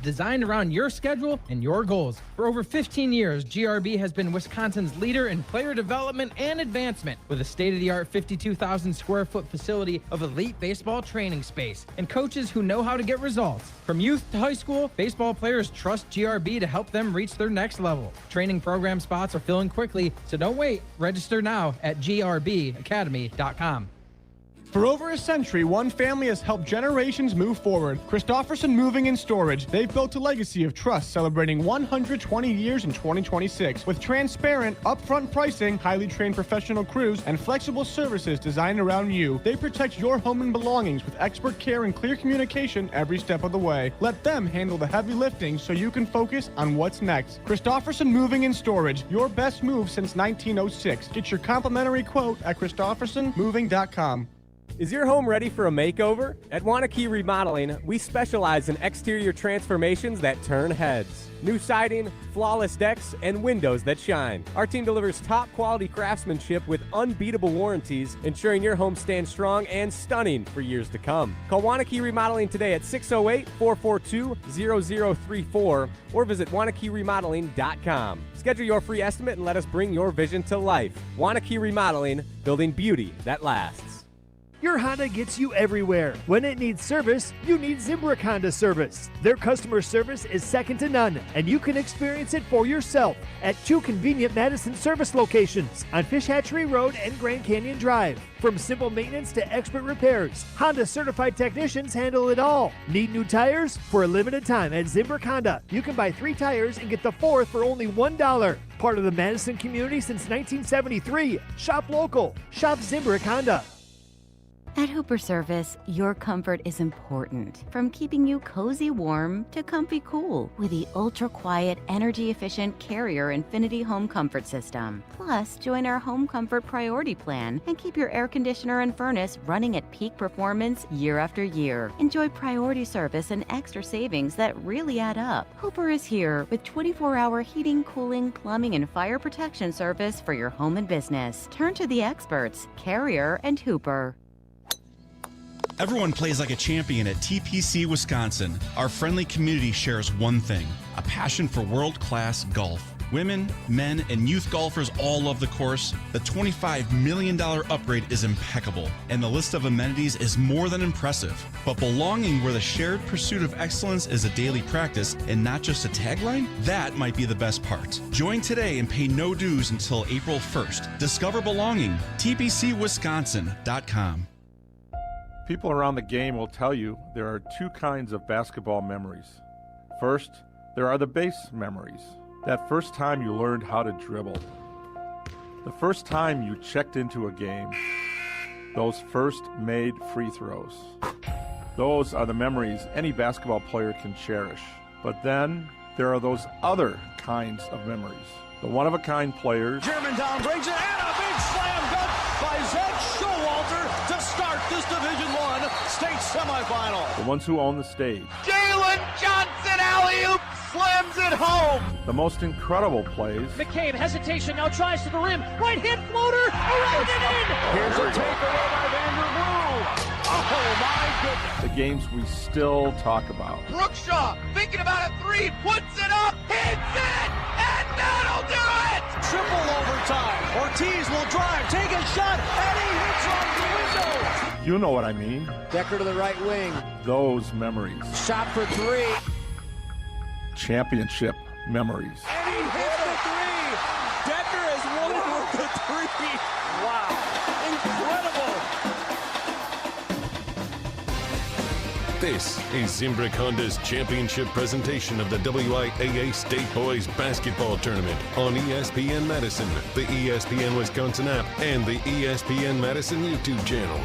designed around your schedule and your goals. For over 15 years, GRB has been Wisconsin's leader in player development and advancement with a state-of-the-art 52,000 square foot facility of elite baseball training space and coaches who know how to get results. From youth to high school, baseball players trust GRB to help them reach their next level. Training program spots are filling quickly, so don't wait. Register now at grbacademy.com. For over a century, one family has helped generations move forward. Christofferson Moving and Storage. They've built a legacy of trust celebrating 120 years in 2026 with transparent, upfront pricing, highly trained professional crews, and flexible services designed around you. They protect your home and belongings with expert care and clear communication every step of the way. Let them handle the heavy lifting so you can focus on what's next. Christofferson Moving and Storage. Your best move since 1906. Get your complimentary quote at christoffersonmoving.com. Is your home ready for a makeover? At Wanakee Remodeling, we specialize in exterior transformations that turn heads. New siding, flawless decks, and windows that shine. Our team delivers top quality craftsmanship with unbeatable warranties, ensuring your home stands strong and stunning for years to come. Call Wanakee Remodeling today at 608-442-0034 or visit WanakeeRemodeling.com. Schedule your free estimate and let us bring your vision to life. Wanakee Remodeling, building beauty that lasts. Your Honda gets you everywhere. When it needs service, you need Zimbrick Honda service. Their customer service is second to none, and you can experience it for yourself at 2 convenient Madison service locations on Fish Hatchery Road and Grand Canyon Drive. From simple maintenance to expert repairs, Honda certified technicians handle it all. Need new tires? For a limited time at Zimbrick Honda, you can buy 3 tires and get the 4th for only $1. Part of the Madison community since 1973. Shop local. Shop Zimbrick Honda. At Hooper Service, your comfort is important. From keeping you cozy warm to comfy cool with the ultra-quiet, energy-efficient Carrier Infinity Home Comfort System. Plus, join our Home Comfort Priority Plan and keep your air conditioner and furnace running at peak performance year after year. Enjoy priority service and extra savings that really add up. Hooper is here with 24-hour heating, cooling, plumbing, and fire protection service for your home and business. Turn to the experts, Carrier and Hooper. Everyone plays like a champion at TPC Wisconsin. Our friendly community shares one thing, a passion for world-class golf. Women, men, and youth golfers all love the course. The $25 million upgrade is impeccable, and the list of amenities is more than impressive. But belonging where the shared pursuit of excellence is a daily practice and not just a tagline? That might be the best part. Join today and pay no dues until April 1st. Discover belonging. TPCWisconsin.com. People around the game will tell you there are 2 kinds of basketball memories. First, there are the base memories. That first time you learned how to dribble. The first time you checked into a game. Those first made free throws. Those are the memories any basketball player can cherish. But then there are those other kinds of memories. The one-of-a-kind players. Germantown brings it, and a big slam dunk by Zed Showalter to start this Division I state semifinal. The ones who own the stage. Jalen Johnson alley-oop slams it home. The most incredible plays. McCabe, hesitation, now tries to the rim. Right hit floater, around and in. Here's a takeaway by Vanderblue. Oh, my goodness. The games we still talk about. Brookshaw, thinking about a 3, puts it up, hits it, and that'll do it. Triple overtime. Ortiz will drive, take a shot, and he hits off the window. You know what I mean. Decker to the right wing. Those memories. Shot for 3. Championship memories. And he hits the 3. Decker has won it with the 3. Wow. Incredible. This is Zimbrick Honda's championship presentation of the WIAA State Boys Basketball Tournament on ESPN Madison, the ESPN Wisconsin app, and the ESPN Madison YouTube channel.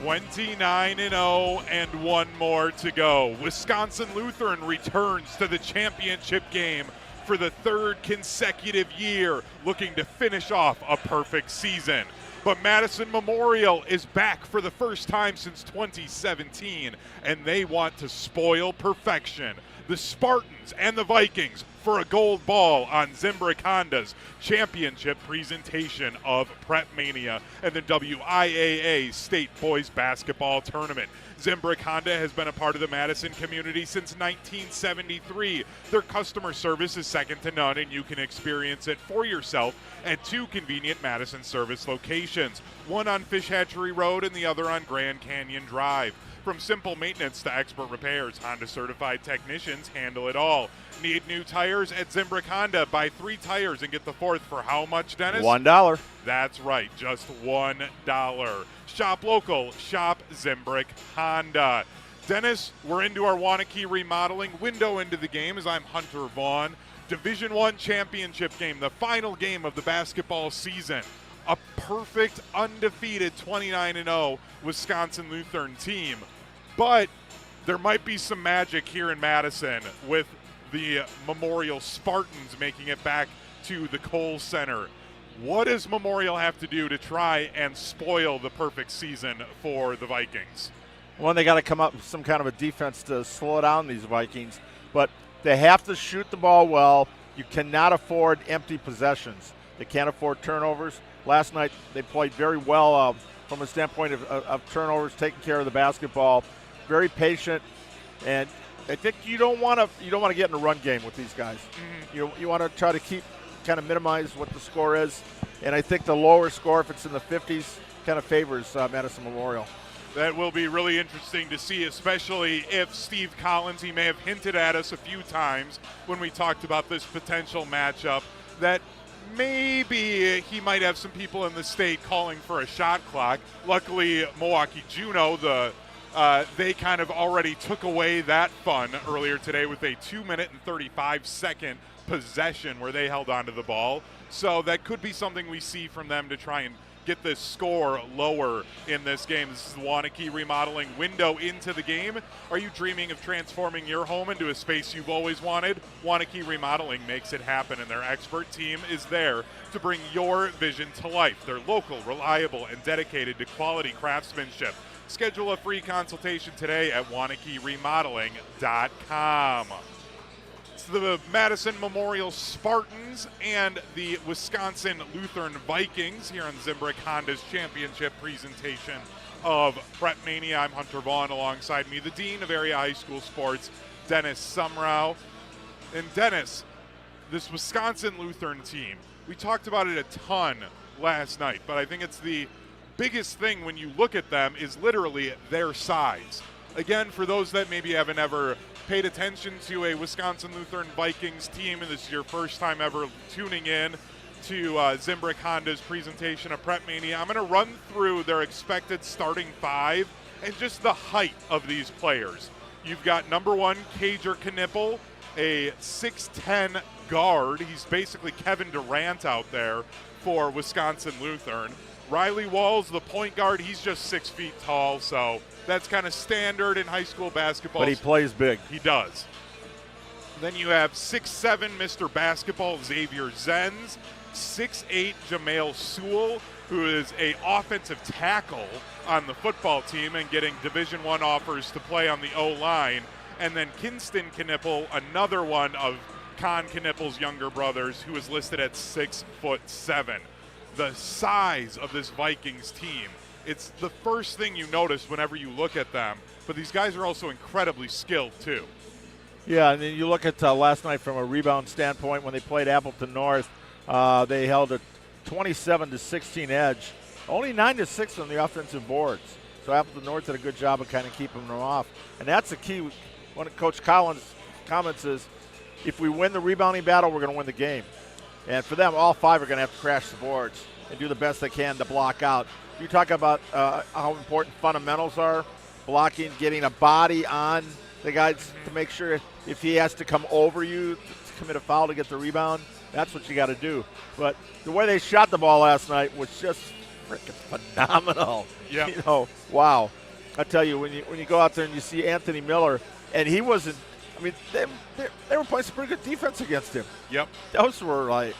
29-0 and 1 more to go. Wisconsin Lutheran returns to the championship game for the 3rd consecutive year, looking to finish off a perfect season. But Madison Memorial is back for the first time since 2017, and they want to spoil perfection. The Spartans and the Vikings for a gold ball on Zimbrick Honda's championship presentation of PrepMania and the WIAA State Boys Basketball Tournament. Zimbrick Honda has been a part of the Madison community since 1973. Their customer service is second to none, and you can experience it for yourself at 2 convenient Madison service locations, one on Fish Hatchery Road and the other on Grand Canyon Drive. From simple maintenance to expert repairs, Honda certified technicians handle it all. Need new tires at Zimbrick Honda? Buy 3 tires and get the 4th for how much, Dennis? $1. That's right, just $1. Shop local, shop Zimbrick Honda. Dennis, we're into our Wanakee remodeling window into the game as I'm Hunter Vaughn. Division I championship game, the final game of the basketball season. A perfect, undefeated 29-0 Wisconsin Lutheran team. But there might be some magic here in Madison with the Memorial Spartans making it back to the Kohl Center. What does Memorial have to do to try and spoil the perfect season for the Vikings? Well, they got to come up with some kind of a defense to slow down these Vikings. But they have to shoot the ball well. You cannot afford empty possessions. They can't afford turnovers. Last night they played very well from a standpoint of turnovers, taking care of the basketball. Very patient, and I think you don't want to get in a run game with these guys. Mm-hmm. You want to try to kind of minimize what the score is, and I think the lower score, if it's in the 50s, kind of favors Madison Memorial. That will be really interesting to see, especially if Steve Collins, he may have hinted at us a few times when we talked about this potential matchup, that maybe he might have some people in the state calling for a shot clock. Luckily, Milwaukee Juneau, they kind of already took away that fun earlier today with a 2-minute and 35-second possession where they held onto the ball. So that could be something we see from them to try and get this score lower in this game. This is the Wanakee remodeling window into the game. Are you dreaming of transforming your home into a space you've always wanted? Wanakee Remodeling makes it happen, and their expert team is there to bring your vision to life. They're local, reliable, and dedicated to quality craftsmanship. Schedule a free consultation today at WanakeeRemodeling.com. It's the Madison Memorial Spartans and the Wisconsin Lutheran Vikings here on Zimbrick Honda's championship presentation of PrepMania. I'm Hunter Vaughn. Alongside me, the Dean of Area High School Sports, Dennis Sumrow. And Dennis, this Wisconsin Lutheran team, we talked about it a ton last night, but I think it's the biggest thing when you look at them is literally their size. Again, for those that maybe haven't ever paid attention to a Wisconsin Lutheran Vikings team, and this is your first time ever tuning in to Zimbrick Honda's presentation of PrepMania, I'm going to run through their expected starting 5 and just the height of these players. You've got number 1, Kager Knueppel, a 6'10 guard. He's basically Kevin Durant out there for Wisconsin Lutheran. Riley Walls, the point guard, he's just 6 feet tall, so that's kind of standard in high school basketball. But he plays big. He does. Then you have 6'7", Mr. Basketball, Zavier Zens, 6'8", Jamail Sewell, who is an offensive tackle on the football team and getting Division I offers to play on the O-line. And then Kinston Knueppel, another one of Con Knueppel's younger brothers, who is listed at 6'7". The size of this Vikings team, it's the first thing you notice whenever you look at them, but these guys are also incredibly skilled too. Yeah, and then you look at last night from a rebound standpoint when they played Appleton North, they held a 27-16 edge, only 9-6 on the offensive boards. So Appleton North did a good job of kind of keeping them off. And that's the key. One of Coach Collins' comments is, if we win the rebounding battle, we're going to win the game. And for them, all 5 are going to have to crash the boards and do the best they can to block out. You talk about how important fundamentals are, blocking, getting a body on the guys to make sure if he has to come over you to commit a foul to get the rebound, that's what you got to do. But the way they shot the ball last night was just freaking phenomenal. Yeah. You know, wow. I tell you, when you go out there and you see Anthony Miller, and he wasn't, I mean, they were playing some pretty good defense against him. Yep. Those were like,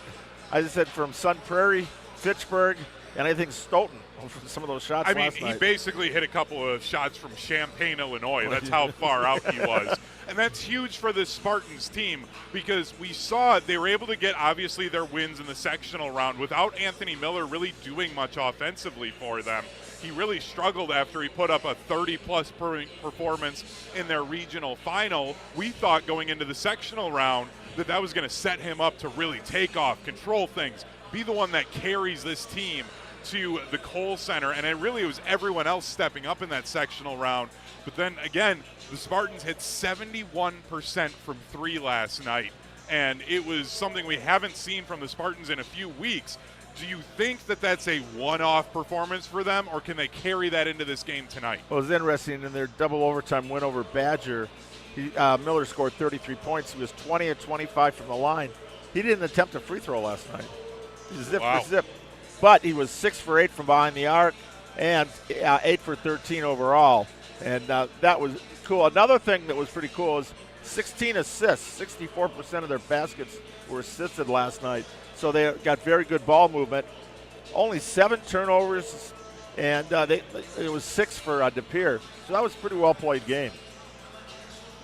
I just said, from Sun Prairie, Fitchburg, and I think Stoughton. some of those shots I mean, last night. he basically hit a couple of shots from Champaign, Illinois. That's how far out he was. And that's huge for the Spartans team because we saw they were able to get, obviously, their wins in the sectional round without Anthony Miller really doing much offensively for them. He really struggled after he put up a 30-plus performance in their regional final. We thought going into the sectional round that was going to set him up to really take off, control things, be the one that carries this team to the Kohl Center, and it really was everyone else stepping up in that sectional round. But then again, the Spartans hit 71% from three last night, and it was something we haven't seen from the Spartans in a few weeks. Do you think that that's a one-off performance for them, or can they carry that into this game tonight? Well, it was interesting in their double overtime win over Badger. Miller scored 33 points. He was 20 of 25 from the line. He didn't attempt a free throw last night. Zip for zip. But he was 6 for 8 from behind the arc and 8 for 13 overall. And that was cool. Another thing that was pretty cool is 16 assists. 64% of their baskets were assisted last night. So they got very good ball movement. Only 7 turnovers, and it was 6 for DePere. So that was a pretty well-played game.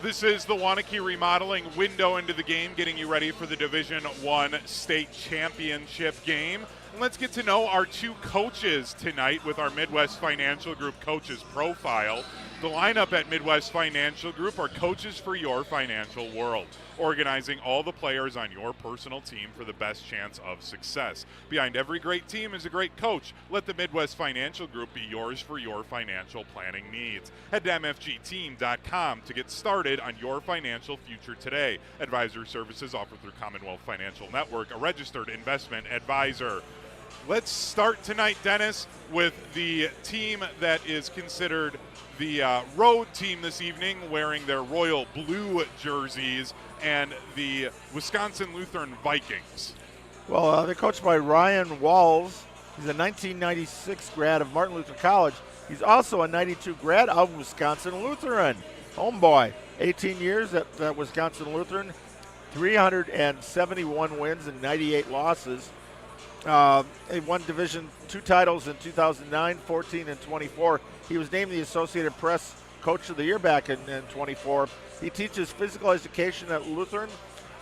This is the Wanakee Remodeling window into the game, getting you ready for the Division I state championship game. And let's get to know our two coaches tonight with our Midwest Financial Group coaches profile. The lineup at Midwest Financial Group are coaches for your financial world, organizing all the players on your personal team for the best chance of success. Behind every great team is a great coach. Let the Midwest Financial Group be yours for your financial planning needs. Head to mfgteam.com to get started on your financial future today. Advisory services offered through Commonwealth Financial Network, a registered investment advisor. Let's start tonight, Dennis, with the team that is considered the road team this evening, wearing their royal blue jerseys, and the Wisconsin Lutheran Vikings. Well, they're coached by Ryan Walls. He's a 1996 grad of Martin Luther College. He's also a 92 grad of Wisconsin Lutheran. Homeboy, 18 years at Wisconsin Lutheran, 371 wins and 98 losses. He won Division II titles in 2009, 14, and 24. He was named the Associated Press Coach of the Year back in 24. He teaches physical education at Lutheran,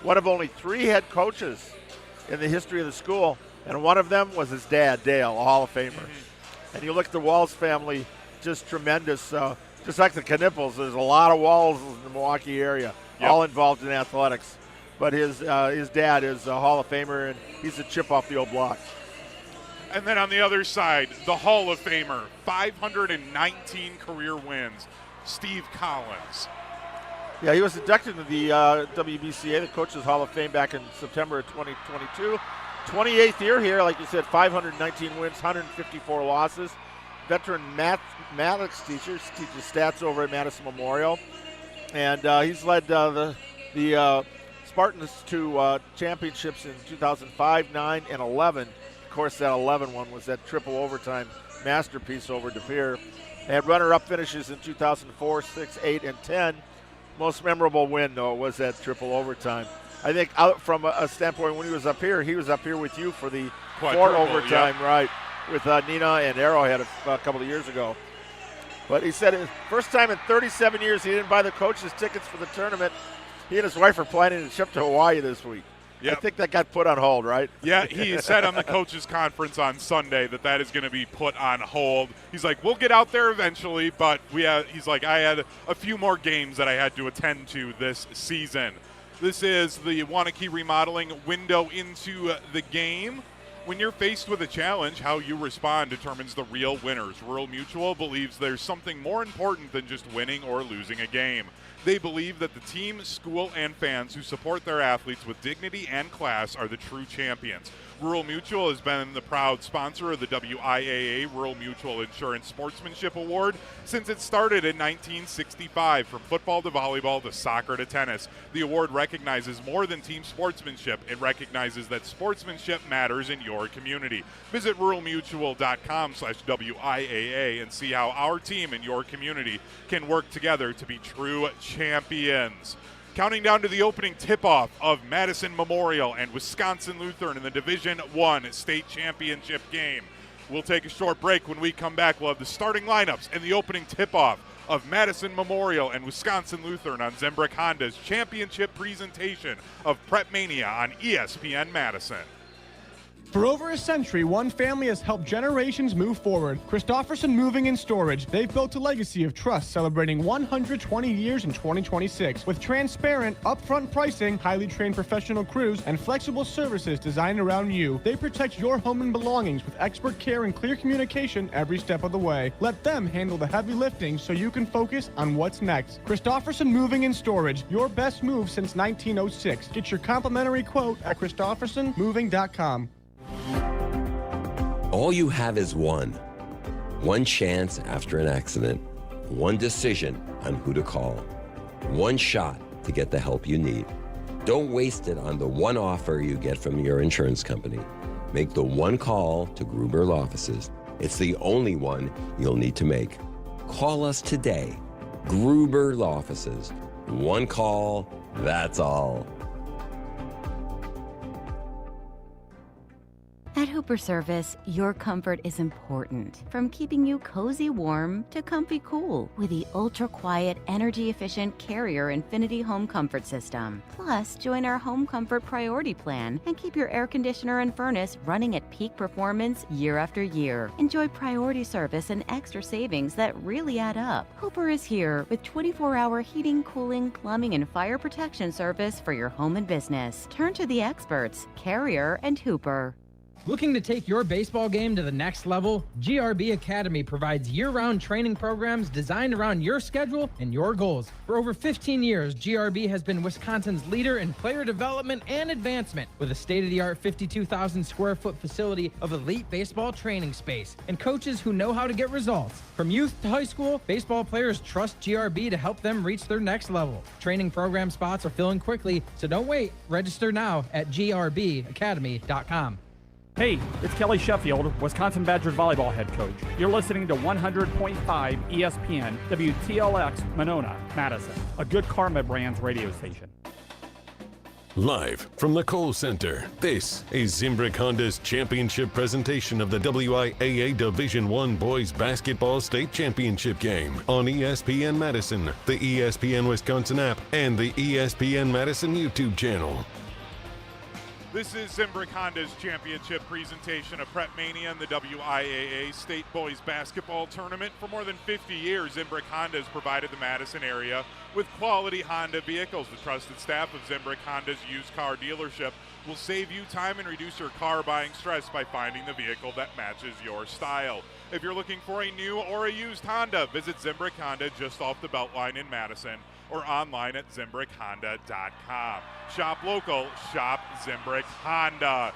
one of only 3 head coaches in the history of the school, and one of them was his dad, Dale, a Hall of Famer. And you look at the Walls family, just tremendous. Just like the Knueppels, there's a lot of Walls in the Milwaukee area, all involved in athletics. But his dad is a Hall of Famer, and he's a chip off the old block. And then on the other side, the Hall of Famer, 519 career wins, Steve Collins. Yeah, he was inducted into the WBCA, the Coaches Hall of Fame, back in September of 2022. 28th year here, like you said, 519 wins, 154 losses. Veteran mathematics teacher, teaches stats over at Madison Memorial. And he's led the Spartans to championships in 2005, 9, and 11. Of course, that 11 one was that triple overtime masterpiece over DePere. They had runner-up finishes in 2004, 6, 8, and 10. Most memorable win, though, was that triple overtime. I think out from a standpoint when he was up here with you for the 4 overtime, right, with Nina and Arrowhead a couple of years ago. But he said his first time in 37 years he didn't buy the coaches tickets for the tournament. He and his wife are planning to ship to Hawaii this week. Yep. I think that got put on hold, right? Yeah, he said on the coaches' conference on Sunday that is going to be put on hold. He's like, we'll get out there eventually, but he's like, I had a few more games that I had to attend to this season. This is the Wanakee Remodeling window into the game. When you're faced with a challenge, how you respond determines the real winners. Rural Mutual believes there's something more important than just winning or losing a game. They believe that the team, school, and fans who support their athletes with dignity and class are the true champions. Rural Mutual has been the proud sponsor of the WIAA Rural Mutual Insurance Sportsmanship Award since it started in 1965. From football to volleyball to soccer to tennis, the award recognizes more than team sportsmanship. It recognizes that sportsmanship matters in your community. Visit ruralmutual.com/WIAA and see how our team and your community can work together to be true champions. Counting down to the opening tip-off of Madison Memorial and Wisconsin Lutheran in the Division I state championship game. We'll take a short break. When we come back, we'll have the starting lineups and the opening tip-off of Madison Memorial and Wisconsin Lutheran on Zimbrick Honda's championship presentation of PrepMania on ESPN Madison. For over a century, one family has helped generations move forward. Christofferson Moving and Storage. They've built a legacy of trust, celebrating 120 years in 2026. With transparent, upfront pricing, highly trained professional crews, and flexible services designed around you, they protect your home and belongings with expert care and clear communication every step of the way. Let them handle the heavy lifting so you can focus on what's next. Christofferson Moving and Storage, your best move since 1906. Get your complimentary quote at christoffersonmoving.com. All you have is one chance after an accident, one decision on who to call, one shot to get the help you need. Don't waste it on the one offer you get from your insurance company. Make the one call to Gruber Law Offices. It's the only one you'll need to make. Call us today. Gruber Law Offices. One call, that's all. At Hooper Service, your comfort is important. From keeping you cozy warm to comfy cool with the ultra-quiet, energy-efficient Carrier Infinity Home Comfort System. Plus, join our Home Comfort Priority Plan and keep your air conditioner and furnace running at peak performance year after year. Enjoy priority service and extra savings that really add up. Hooper is here with 24-hour heating, cooling, plumbing, and fire protection service for your home and business. Turn to the experts, Carrier and Hooper. Looking to take your baseball game to the next level? GRB Academy provides year-round training programs designed around your schedule and your goals. For over 15 years, GRB has been Wisconsin's leader in player development and advancement with a state-of-the-art 52,000 square foot facility of elite baseball training space and coaches who know how to get results. From youth to high school, baseball players trust GRB to help them reach their next level. Training program spots are filling quickly, so don't wait. Register now at grbacademy.com. Hey, it's Kelly Sheffield, Wisconsin Badger volleyball head coach. You're listening to 100.5 ESPN, WTLX, Monona, Madison, a good Karma Brands radio station. Live from the Kohl Center, this is Zimbrick Honda's championship presentation of the WIAA Division I Boys Basketball State Championship game on ESPN Madison, the ESPN Wisconsin app, and the ESPN Madison YouTube channel. This is Zimbrick Honda's championship presentation of PrepMania and the WIAA State Boys Basketball Tournament. For more than 50 years, Zimbrick Honda has provided the Madison area with quality Honda vehicles. The trusted staff of Zimbrick Honda's used car dealership will save you time and reduce your car buying stress by finding the vehicle that matches your style. If you're looking for a new or a used Honda, visit Zimbrick Honda just off the Beltline in Madison or online at ZimbrickHonda.com. Shop local, shop Zimbrick Honda.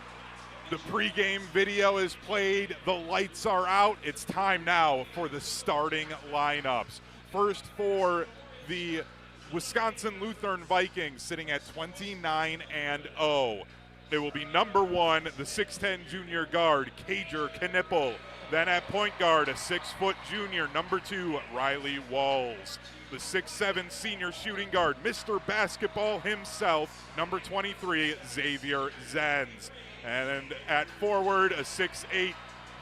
The pregame video is played, the lights are out. It's time now for the starting lineups. First for the Wisconsin Lutheran Vikings, sitting at 29-0. It will be number 1, the 6'10 junior guard, Kager Knueppel. Then at point guard, a 6-foot junior, number 2, Riley Walls. The 6'7 senior shooting guard, Mr. Basketball himself, number 23, Zavier Zens. And at forward, a 6'8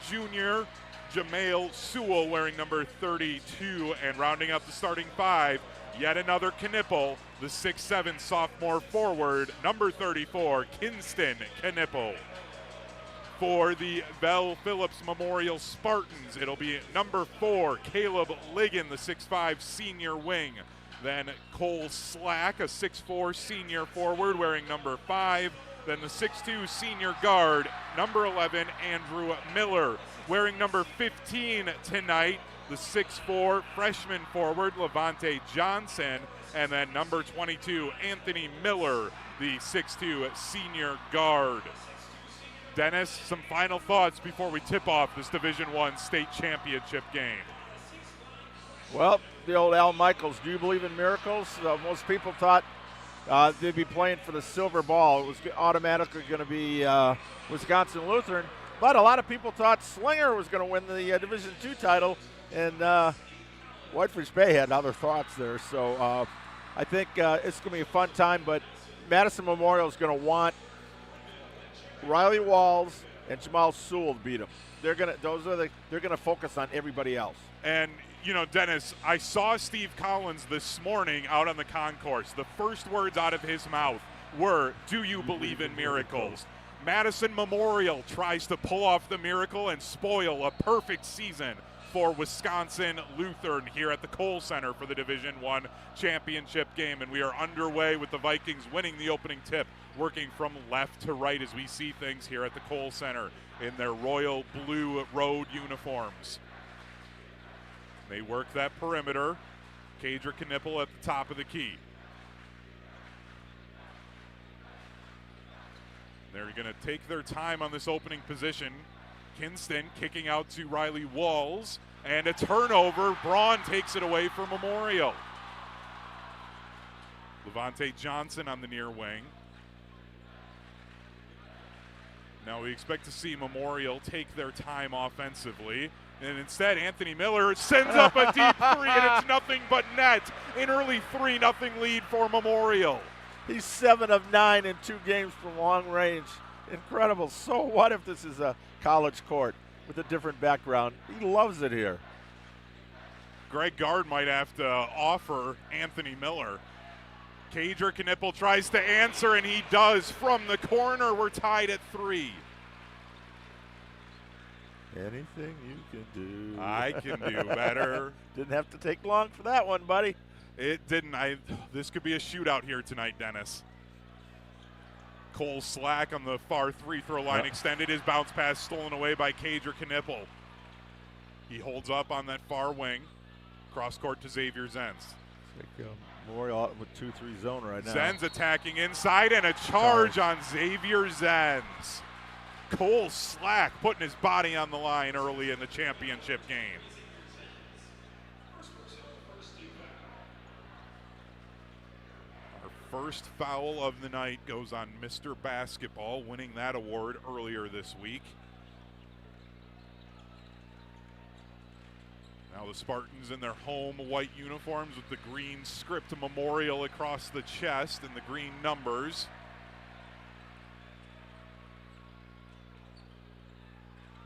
junior, Jamail Sewell, wearing number 32. And rounding up the starting 5, yet another Knueppel, the 6'7 sophomore forward, number 34, Kinston Knueppel. For the Bell Phillips Memorial Spartans, it'll be number 4, Caleb Ligon, the 6'5 senior wing. Then Cole Slack, a 6'4 senior forward, wearing number 5. Then the 6'2 senior guard, number 11, Andrew Miller. Wearing number 15 tonight, the 6'4 freshman forward, Levante Johnson. And then number 22, Anthony Miller, the 6'2 senior guard. Dennis, some final thoughts before we tip off this Division I state championship game. Well, the old Al Michaels, do you believe in miracles? Most people thought they'd be playing for the silver ball. It was automatically going to be Wisconsin Lutheran, but a lot of people thought Slinger was going to win the Division II title, and Whitefish Bay had other thoughts there. So I think it's going to be a fun time, but Madison Memorial is going to want Riley Walls and Jamal Sewell beat him. They're gonna focus on everybody else. And Dennis, I saw Steve Collins this morning out on the concourse. The first words out of his mouth were, "Do you believe in miracles?" Madison Memorial tries to pull off the miracle and spoil a perfect season for Wisconsin Lutheran here at the Kohl Center for the Division I championship game. And we are underway with the Vikings winning the opening tip, working from left to right as we see things here at the Kohl Center in their royal blue road uniforms. They work that perimeter. Kager Knueppel at the top of the key. They're going to take their time on this opening position. Kinston kicking out to Riley Walls, and a turnover. Braun takes it away for Memorial. Levante Johnson on the near wing. Now we expect to see Memorial take their time offensively. And instead, Anthony Miller sends up a deep three, and it's nothing but net. An early 3-0 lead for Memorial. He's 7 of 9 in 2 games from long range. Incredible. So what if this is a college court with a different background? He loves it here. Greg Gard might have to offer Anthony Miller. Kager Knueppel tries to answer, and he does from the corner. We're tied at 3. Anything you can do. I can do better. Didn't have to take long for that one, buddy. It didn't. This could be a shootout here tonight, Dennis. Cole Slack on the far 3-throw line extended. His bounce pass stolen away by Kager Knueppel. He holds up on that far wing. Cross court to Zavier Zens. Memorial out with 2-3 zone right now. Zens attacking inside, and a charge on Zavier Zens. Cole Slack putting his body on the line early in the championship game. Our first foul of the night goes on Mr. Basketball, winning that award earlier this week. Now the Spartans in their home white uniforms with the green script Memorial across the chest and the green numbers.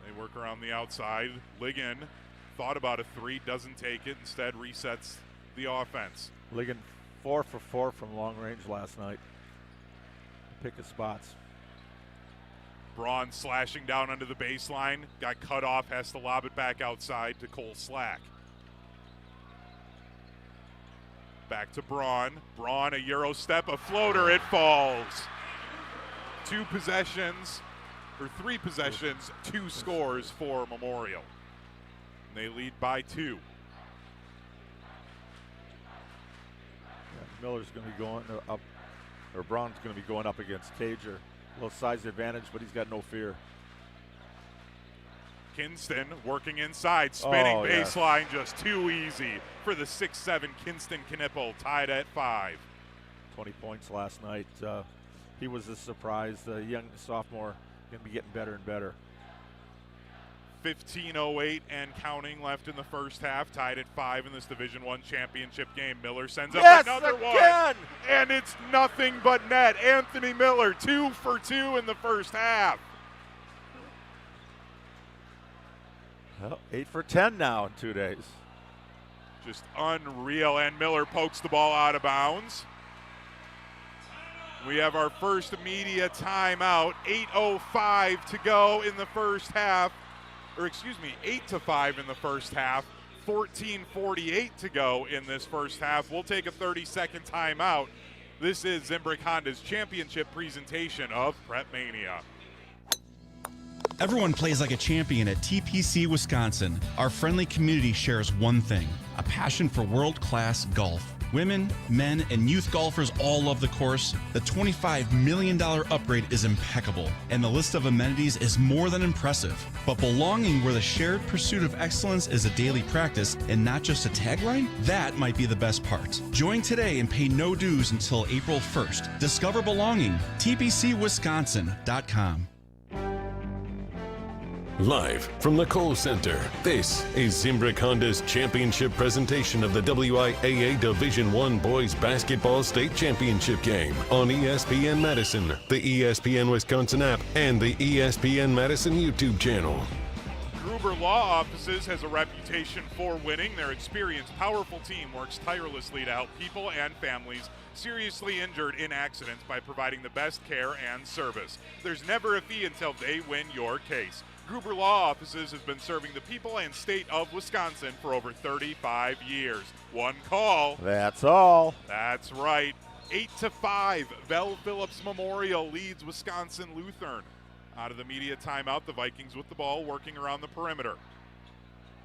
They work around the outside. Ligon thought about a 3, doesn't take it, instead resets the offense. Ligon 4 for 4 from long range last night. Pick his spots. Braun slashing down under the baseline, got cut off, has to lob it back outside to Cole Slack. Back to Braun. Braun, a Euro step, a floater, it falls. 2 possessions. For 3 possessions, 2 scores for Memorial. And they lead by 2. Yeah, Miller's going to be going up, or Braun's going to be going up against Kager. A little size advantage, but he's got no fear. Kinston working inside, spinning baseline, just too easy for the 6'7" Kinston Knueppel, tied at 5. 20 points last night. He was a surprise. The young sophomore going to be getting better and better. 15:08 and counting left in the first half, tied at 5 in this Division I championship game. Miller sends up another one, and it's nothing but net. Anthony Miller, 2 for 2 in the first half. Well, 8 for 10 now in 2 days. Just unreal, and Miller pokes the ball out to We have our first media timeout. 8:05 to go in the first half. Or excuse me, 8-5 in the first half. 14:48 to go in this first half. We'll take a 30-second timeout. This is Zimbrick Honda's championship presentation of PrepMania. Everyone plays like a champion at TPC Wisconsin. Our friendly community shares one thing: a passion for world-class golf. Women, men, and youth golfers all love the course. The $25 million upgrade is impeccable, and the list of amenities is more than impressive. But belonging where the shared pursuit of excellence is a daily practice and not just a tagline? That might be the best part. Join today and pay no dues until April 1st. Discover belonging. TPCWisconsin.com. Live from the Kohl Center, this is Zimbrick Honda's championship presentation of the WIAA Division I Boys Basketball State Championship game on ESPN Madison, the ESPN Wisconsin app, and the ESPN Madison YouTube channel. Gruber Law Offices has a reputation for winning. Their experienced, powerful team works tirelessly to help people and families seriously injured in accidents by providing the best care and service. There's never a fee until they win your case. Gruber Law Offices has been serving the people and state of Wisconsin for over 35 years. One call. That's all. That's right. 8-5, Bell Phillips Memorial leads Wisconsin Lutheran. Out of the media timeout, the Vikings with the ball, working around the perimeter.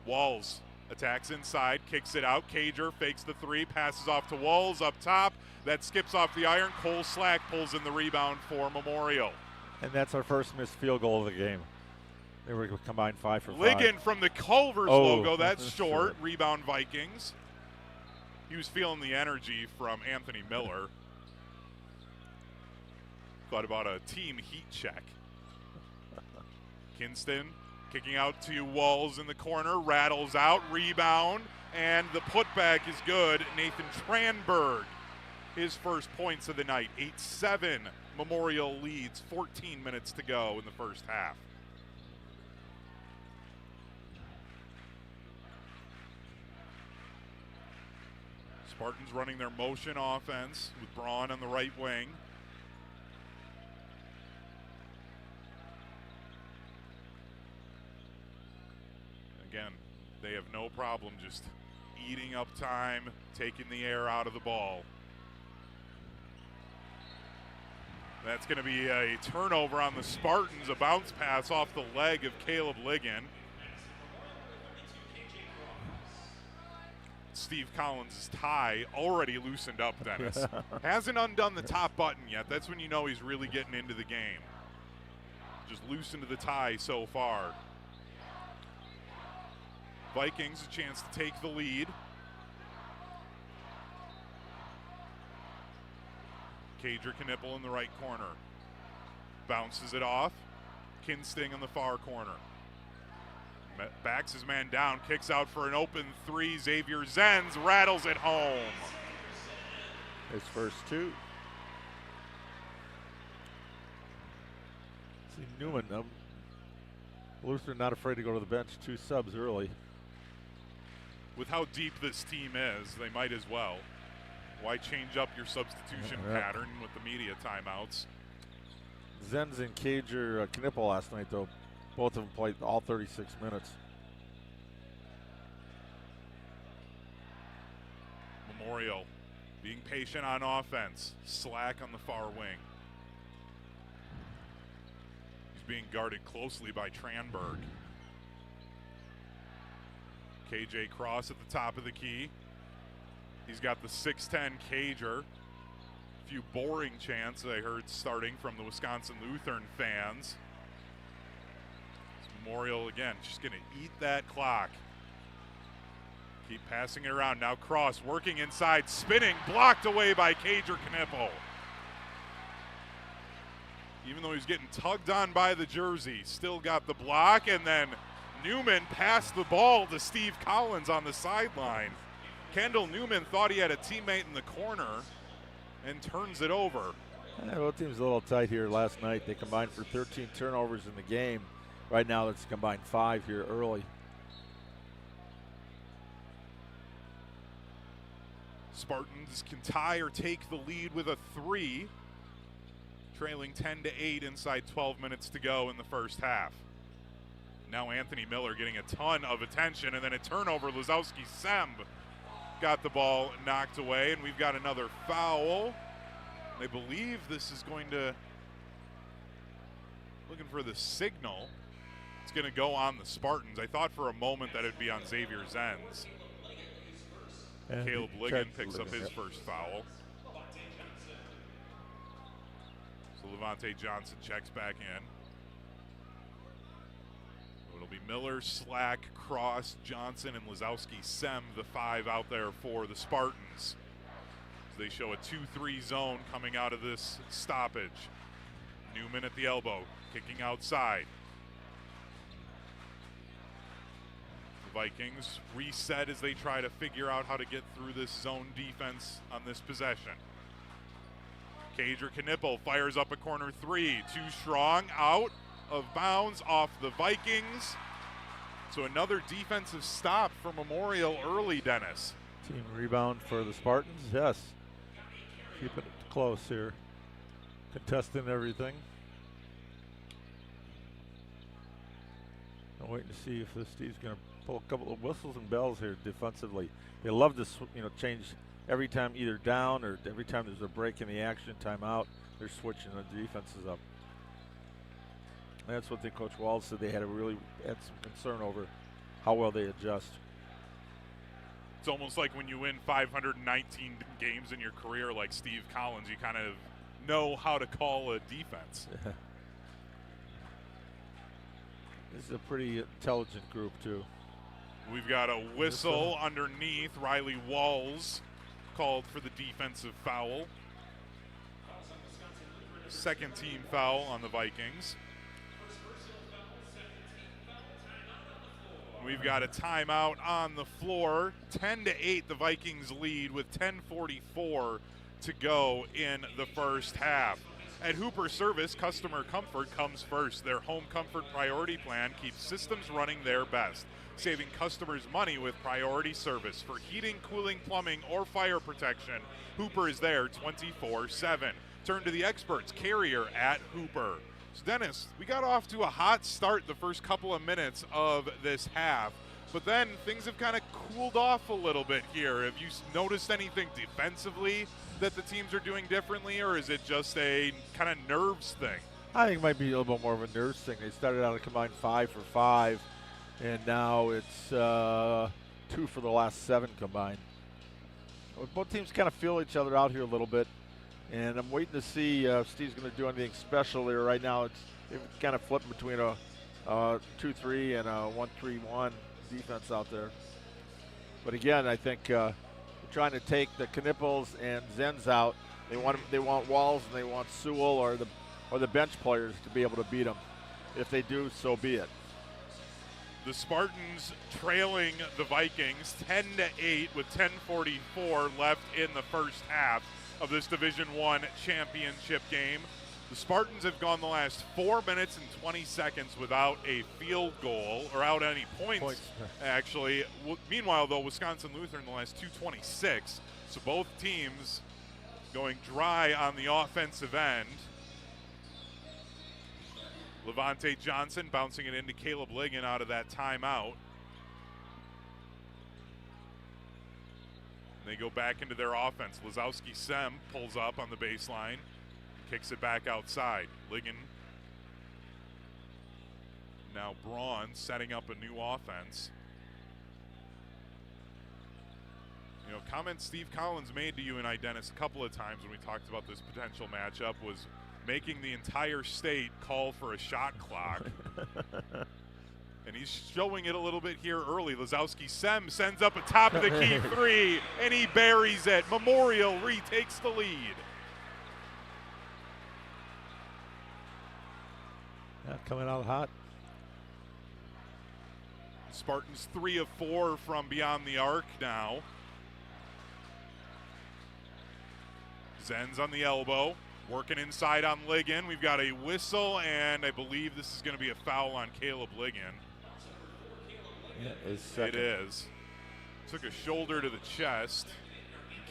Walls attacks inside, kicks it out. Kager fakes the three, passes off to Walls up top. That skips off the iron. Cole Slack pulls in the rebound for Memorial. And that's our first missed field goal of the game. They were combined 5 for 5. Ligon from the Culver's logo. That's short. Rebound Vikings. He was feeling the energy from Anthony Miller. Thought about a team heat check. Kinston kicking out to Walls in the corner. Rattles out. Rebound. And the putback is good. Nathan Tranberg, his first points of the night. 8-7. Memorial leads. 14 minutes to go in the first half. Spartans running their motion offense with Braun on the right wing. Again, they have no problem just eating up time, taking the air out of the ball. That's going to be a turnover on the Spartans, a bounce pass off the leg of Caleb Ligon. Steve Collins' tie already loosened up, Dennis. Hasn't undone the top button yet. That's when you know he's really getting into the game. Just loosened the tie so far. Vikings a chance to take the lead. Kager Knueppel in the right corner. Bounces it off. Kinston in the far corner. Backs his man down, kicks out for an open three. Zavier Zens rattles it home. His first two. See Newman, Lutheran not afraid to go to the bench. 2 subs early. With how deep this team is, they might as well. Why change up your substitution pattern with the media timeouts? Zens and Kager Knueppel last night, though. Both of them played all 36 minutes. Memorial being patient on offense. Slack on the far wing. He's being guarded closely by Tranberg. KJ Cross at the top of the key. He's got the 6'10 Kager. A few boring chants I heard starting from the Wisconsin Lutheran fans. Memorial again, just going to eat that clock. Keep passing it around. Now Cross working inside, spinning, blocked away by Kager Knueppel. Even though he's getting tugged on by the jersey, still got the block, and then Newman passed the ball to Steve Collins on the sideline. Kendall Newman thought he had a teammate in the corner and turns it over. Both teams a little tight here last night. They combined for 13 turnovers in the game. Right now, it's combined 5 here early. Spartans can tie or take the lead with a 3, trailing 10-8 inside 12 minutes to go in the first half. Now Anthony Miller getting a ton of attention, and then a turnover. Lazowski Semb got the ball knocked away, and we've got another foul. I believe this is going to, looking for the signal. It's going to go on the Spartans. I thought for a moment that it'd be on Zavier Zens. And Caleb Ligon picks up his first foul. So Levante Johnson checks back in. It'll be Miller, Slack, Cross, Johnson, and Lazowski Semb, the 5 out there for the Spartans. They show a 2-3 zone coming out of this stoppage. Newman at the elbow, kicking outside. Vikings reset as they try to figure out how to get through this zone defense on this possession. Kager Knueppel fires up a corner three. Too strong, out of bounds off the Vikings. So another defensive stop for Memorial early, Dennis. Team rebound for the Spartans, yes. Keeping it close here. Contesting everything. I'm waiting to see if this team's going to pull a couple of whistles and bells here defensively. They love to change every time, either down or every time there's a break in the action, timeout, they're switching the defenses up. And that's what Coach Walls said they had some concern over how well they adjust. It's almost like when you win 519 games in your career like Steve Collins, you kind of know how to call a defense. This is a pretty intelligent group, too. We've got a whistle underneath. Riley Walls called for the defensive foul. Second team foul on the Vikings. We've got a timeout on the floor. 10-8 the Vikings lead with 10:44 to go in the first half. At Hooper Service, customer comfort comes first. Their home comfort priority plan keeps systems running their best, saving customers money with priority service. For heating, cooling, plumbing, or fire protection, Hooper is there 24/7. Turn to the experts, Carrier at Hooper. So Dennis, we got off to a hot start the first couple of minutes of this half, but then things have kind of cooled off a little bit here. Have you noticed anything defensively that the teams are doing differently, or is it just a kind of nerves thing? I think it might be a little bit more of a nerves thing. They started out a combined 5 for 5, and now it's 2 for the last 7 combined. Both teams kind of feel each other out here a little bit, and I'm waiting to see if Steve's going to do anything special here. Right now, they've kind of flipped between a 2-3 and a 1-3-1 defense out there. But again, I think they're trying to take the Knueppels and Zens out. They want Walls and they want Sewell or the bench players to be able to beat them. If they do, so be it. The Spartans trailing the Vikings 10-8 with 10:44 left in the first half of this Division I championship game. The Spartans have gone the last 4 minutes and 20 seconds without a field goal, or out any points. Actually. Meanwhile, though, Wisconsin Lutheran the last 2:26. So both teams going dry on the offensive end. Levante Johnson bouncing it into Caleb Ligon out of that timeout. They go back into their offense. Lazowski Sem pulls up on the baseline, kicks it back outside. Ligon. Now Braun setting up a new offense. You know, comments Steve Collins made to you and I, Dennis, a couple of times when we talked about this potential matchup was making the entire state call for a shot clock. And he's showing it a little bit here early. Lazowski Sem sends up a top of the key three, and he buries it. Memorial retakes the lead. Coming out hot. Spartans 3 of 4 from beyond the arc now. Zens on the elbow, working inside on Ligon. We've got a whistle, and I believe this is going to be a foul on Caleb Ligon. Yeah, it is. Took a shoulder to the chest.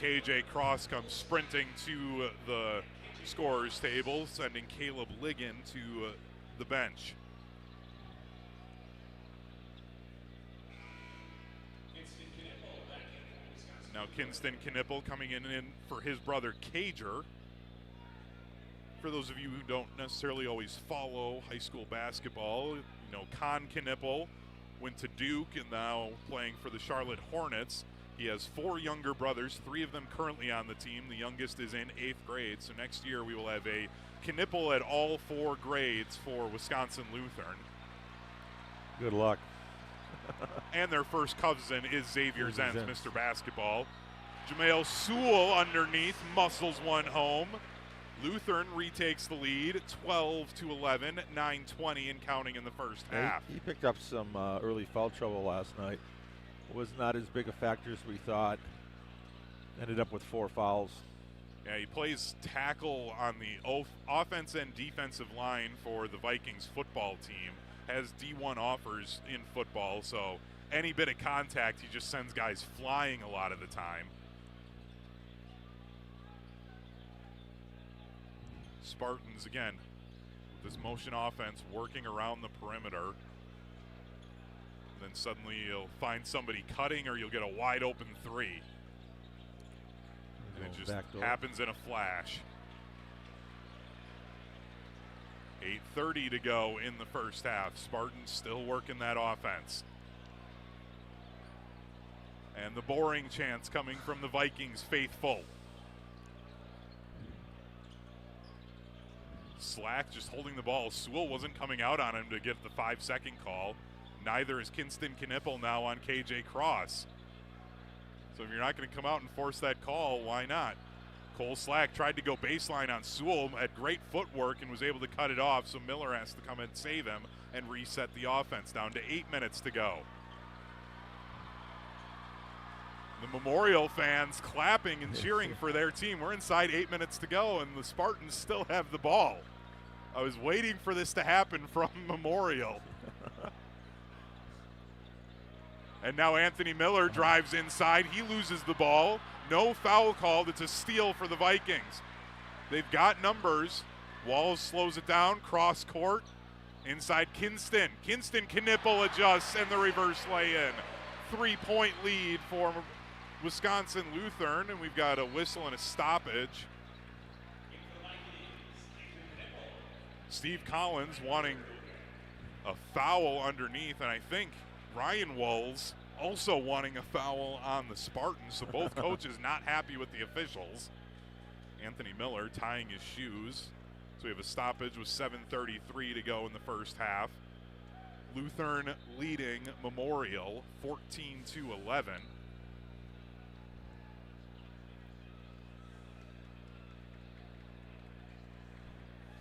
KJ Cross comes sprinting to the scorer's table, sending Caleb Ligon to the bench. Now Kinston Knueppel coming in for his brother Kager. For those of you who don't necessarily always follow high school basketball, you know, Con Knueppel went to Duke and now playing for the Charlotte Hornets. He has 4 younger brothers, 3 of them currently on the team. The youngest is in 8th grade, so next year we will have a Knueppel at all 4 grades for Wisconsin Lutheran. Good luck. And their first cousin is Zavier Zens, Mr. Basketball. Jamel Sewell underneath, muscles one home. Lutheran retakes the lead, 12-11, 9:20 and counting in the first half. He picked up some early foul trouble last night. Was not as big a factor as we thought. Ended up with 4 fouls. Yeah, he plays tackle on the offense and defensive line for the Vikings football team. Has D1 offers in football, so any bit of contact, he just sends guys flying a lot of the time. Spartans, again, with this motion offense working around the perimeter. Then suddenly you'll find somebody cutting or you'll get a wide open 3. And it just happens in a flash. 8:30 to go in the first half. Spartans still working that offense. And the boring chants coming from the Vikings faithful. Slack just holding the ball. Sewell wasn't coming out on him to get the 5-second call. Neither is Kinston Knueppel now on KJ Cross. So if you're not going to come out and force that call, why not? Cole Slack tried to go baseline on Sewell, had great footwork and was able to cut it off, so Miller has to come and save him and reset the offense down to 8 minutes to go. The Memorial fans clapping and cheering for their team. We're inside 8 minutes to go, and the Spartans still have the ball. I was waiting for this to happen from Memorial. And now Anthony Miller drives inside. He loses the ball. No foul called. It's a steal for the Vikings. They've got numbers. Walls slows it down. Cross court. Inside Kinston. Kinston Knueppel adjusts and the reverse lay-in. 3-point lead for Wisconsin Lutheran, and we've got a whistle and a stoppage. Steve Collins wanting a foul underneath, and I think Ryan Walls also wanting a foul on the Spartans, so both coaches not happy with the officials. Anthony Miller tying his shoes. So we have a stoppage with 7:33 to go in the first half. Lutheran leading Memorial 14-11.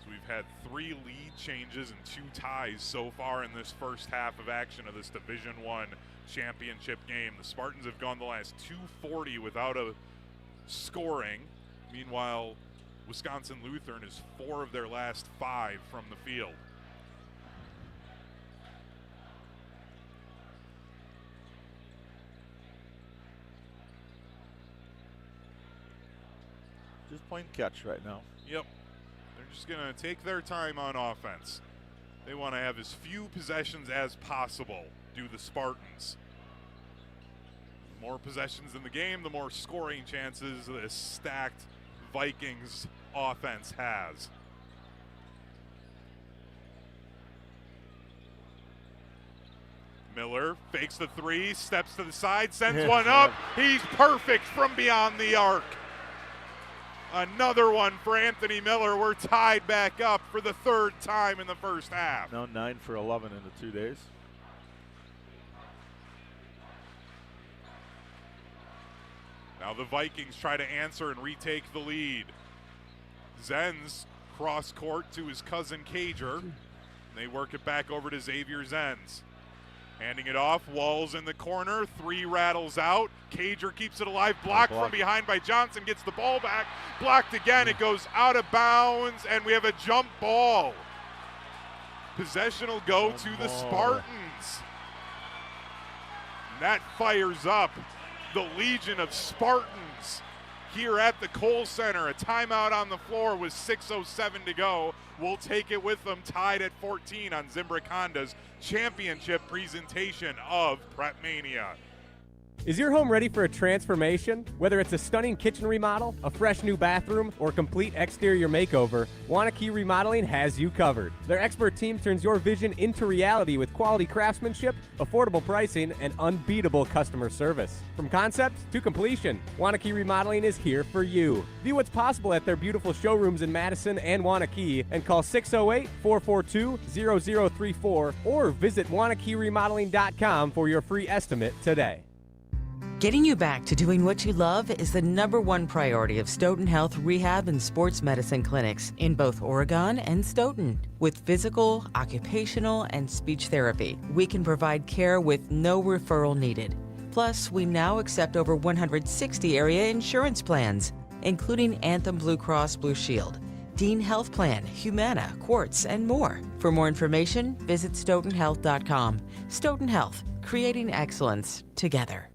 So we've had 3 lead changes and 2 ties so far in this first half of action of this Division I championship game. The Spartans have gone the last 240 without a scoring. Meanwhile, Wisconsin Lutheran is 4 of their last 5 from the field. Just point and catch right now. Yep. They're just going to take their time on offense. They want to have as few possessions as possible, do the Spartans. The more possessions in the game, the more scoring chances this stacked Vikings offense has. Miller fakes the 3, steps to the side, sends one up. He's perfect from beyond the arc. Another one for Anthony Miller. We're tied back up for the 3rd time in the first half. Now 9 for 11 in the 2 days. Now the Vikings try to answer and retake the lead. Zens cross court to his cousin Kager. They work it back over to Zavier Zens. Handing it off, Walls in the corner, 3 rattles out. Kager keeps it alive, blocked from behind by Johnson, gets the ball back, blocked again, it goes out of bounds, and we have a jump ball. Possession will go to the Spartans. And that fires up the Legion of Spartans here at the Kohl Center. A timeout on the floor with 6:07 to go. We'll take it with them, tied at 14 on Zimbrick Honda's championship presentation of PrepMania. Is your home ready for a transformation? Whether it's a stunning kitchen remodel, a fresh new bathroom, or complete exterior makeover, WIAA Remodeling has you covered. Their expert team turns your vision into reality with quality craftsmanship, affordable pricing, and unbeatable customer service. From concept to completion, WIAA Remodeling is here for you. View what's possible at their beautiful showrooms in Madison and Wanakee and call 608-442-0034 or visit WanakeeRemodeling.com for your free estimate today. Getting you back to doing what you love is the #1 priority of Stoughton Health Rehab and Sports Medicine Clinics in both Oregon and Stoughton. With physical, occupational, and speech therapy, we can provide care with no referral needed. Plus, we now accept over 160 area insurance plans, including Anthem Blue Cross Blue Shield, Dean Health Plan, Humana, Quartz, and more. For more information, visit stoughtonhealth.com. Stoughton Health, creating excellence together.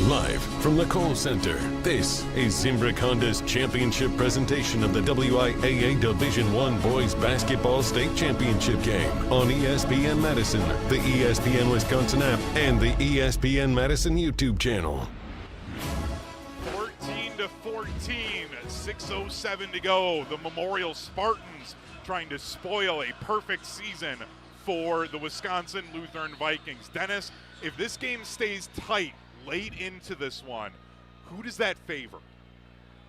Live from the Kohl Center, this is Zimbrick Honda's championship presentation of the WIAA Division I Boys Basketball State Championship game on ESPN Madison, the ESPN Wisconsin app, and the ESPN Madison YouTube channel. 14-14, 6:07 to go. The Memorial Spartans trying to spoil a perfect season for the Wisconsin Lutheran Vikings. Dennis, if this game stays tight late into this one, who does that favor?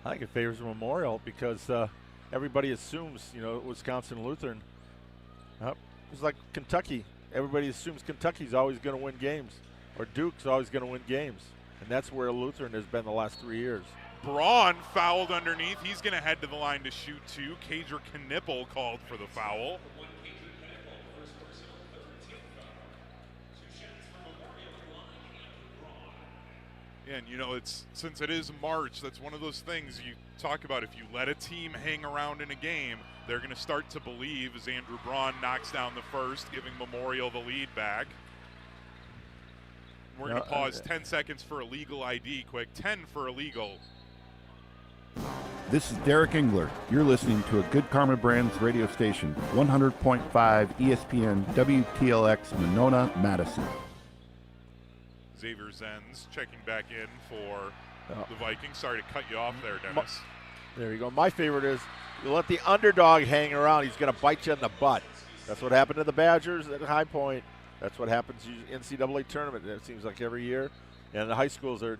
I think it favors Memorial because everybody assumes, Wisconsin Lutheran. It's like Kentucky. Everybody assumes Kentucky's always going to win games, or Duke's always going to win games, and that's where Lutheran has been the last 3 years. Braun fouled underneath. He's going to head to the line to shoot two. Kager Knueppel called for the foul. And it's since it is March, that's one of those things you talk about. If you let a team hang around in a game, they're going to start to believe, as Andrew Braun knocks down the first, giving Memorial the lead back. We're going to pause 10 seconds for a legal ID quick. 10 for illegal. This is Derek Engler. You're listening to a Good Karma Brands radio station, 100.5 ESPN WTLX Monona, Madison. Zavier Zens checking back in for the Vikings. Sorry to cut you off there, Dennis. There you go. My favorite is you let the underdog hang around. He's going to bite you in the butt. That's what happened to the Badgers at High Point. That's what happens in the NCAA tournament. It seems like every year. And the high schools are,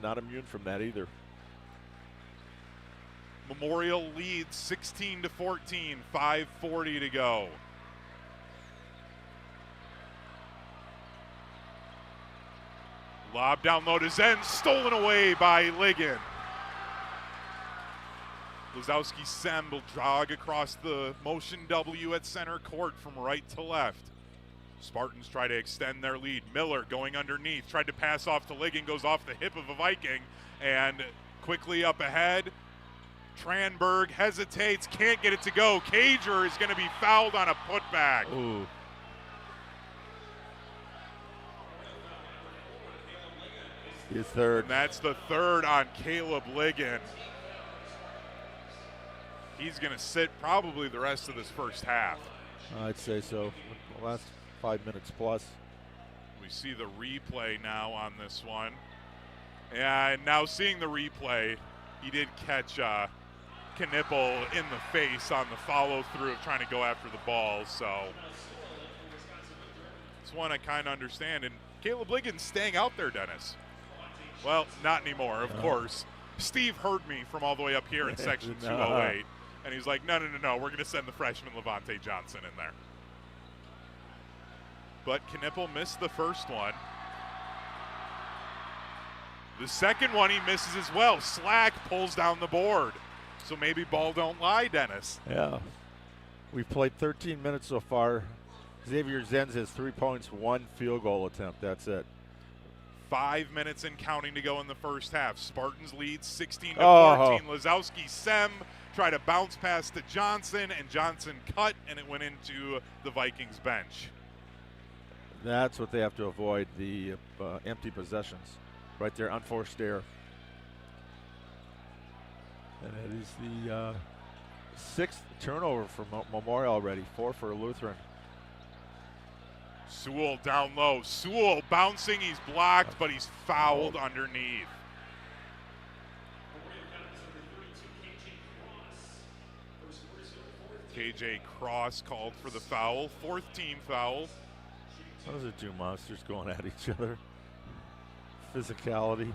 not immune from that either. Memorial leads 16-14, 5:40 to go. Lob down low to Zens, stolen away by Ligon. Lazowski Sem will jog across the motion W at center court from right to left. Spartans try to extend their lead. Miller going underneath, tried to pass off to Ligon, goes off the hip of a Viking, and quickly up ahead. Tranberg hesitates, can't get it to go. Kager is going to be fouled on a putback. Ooh. His third. And that's the third on Caleb Ligon. He's going to sit probably the rest of this first half. I'd say so. The last 5 minutes plus. We see the replay now on this one. And now seeing the replay, he did catch Knueppel in the face on the follow-through of trying to go after the ball. So it's one I kind of understand. And Caleb Ligon's staying out there, Dennis. Well, not anymore, of course. Steve heard me from all the way up here in section 208, and he's like, no, we're going to send the freshman Levante Johnson in there. But Knueppel missed the first one. The second one he misses as well. Slack pulls down the board. So maybe ball don't lie, Dennis. Yeah. We've played 13 minutes so far. Zavier Zens has 3 points, 1 field goal attempt. That's it. 5 minutes and counting to go in the first half. Spartans lead 16-14. Lazowski Sem tried to bounce pass to Johnson, and Johnson cut, and it went into the Vikings bench. That's what they have to avoid, the empty possessions. Right there, unforced error. And it is the 6th turnover for Memorial already, 4 for Lutheran. Sewell down low. Sewell bouncing. He's blocked, but he's fouled underneath. KJ Cross called for the foul. 4th team foul. Those are two monsters going at each other. Physicality.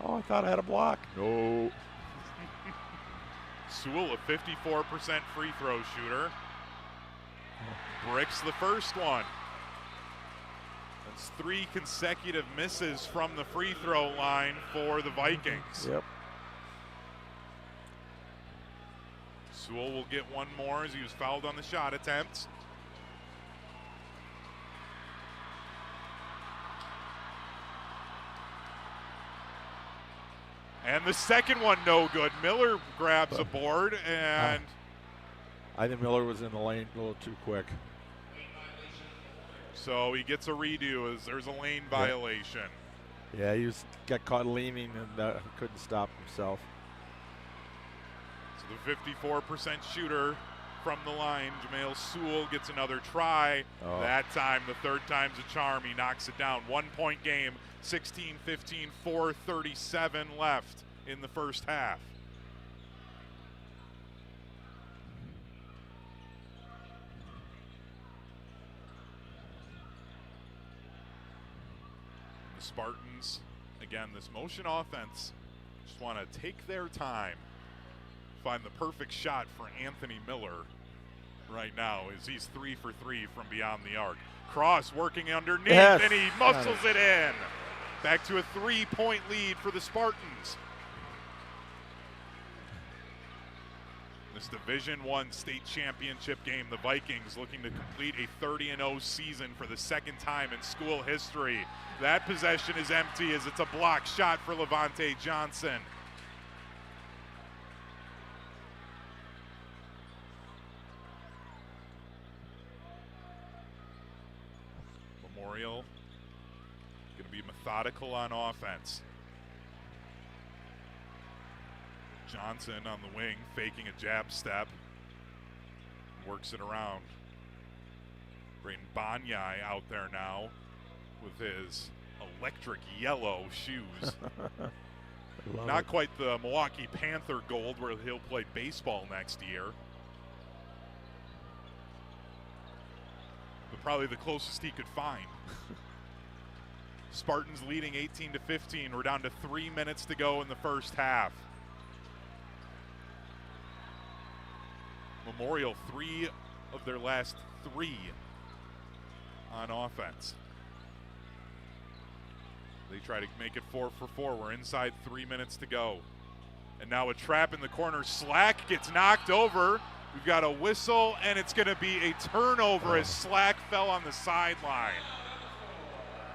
Oh, I thought I had a block. No. Sewell, a 54% free throw shooter. Bricks the first one. That's 3 consecutive misses from the free throw line for the Vikings. Yep. Sewell will get one more as he was fouled on the shot attempt. And the second one no good. Miller grabs a board, and I think Miller was in the lane a little too quick. So he gets a redo as there's a lane violation. Yeah, he got caught leaning and couldn't stop himself. So the 54% shooter from the line, Jamel Sewell, gets another try. That time, the third time's a charm. He knocks it down. 1-point game, 16-15, 4:37 left in the first half. The Spartans, again, this motion offense, just want to take their time, find the perfect shot for Anthony Miller right now as he's 3 for 3 from beyond the arc. Cross working underneath, and he muscles it in. Back to a 3-point lead for the Spartans. This Division I state championship game, the Vikings looking to complete a 30-0 season for the second time in school history. That possession is empty as it's a block shot for Levante Johnson. Memorial going to be methodical on offense. Johnson on the wing, faking a jab step. Works it around. Brayden Banyai out there now with his electric yellow shoes. Not quite the Milwaukee Panther gold where he'll play baseball next year. But probably the closest he could find. Spartans leading 18-15. We're down to 3 minutes to go in the first half. Memorial 3 of their last 3 on offense. They try to make it 4 for 4. We're inside 3 minutes to go. And now a trap in the corner. Slack gets knocked over. We've got a whistle, and it's going to be a turnover as Slack fell on the sideline.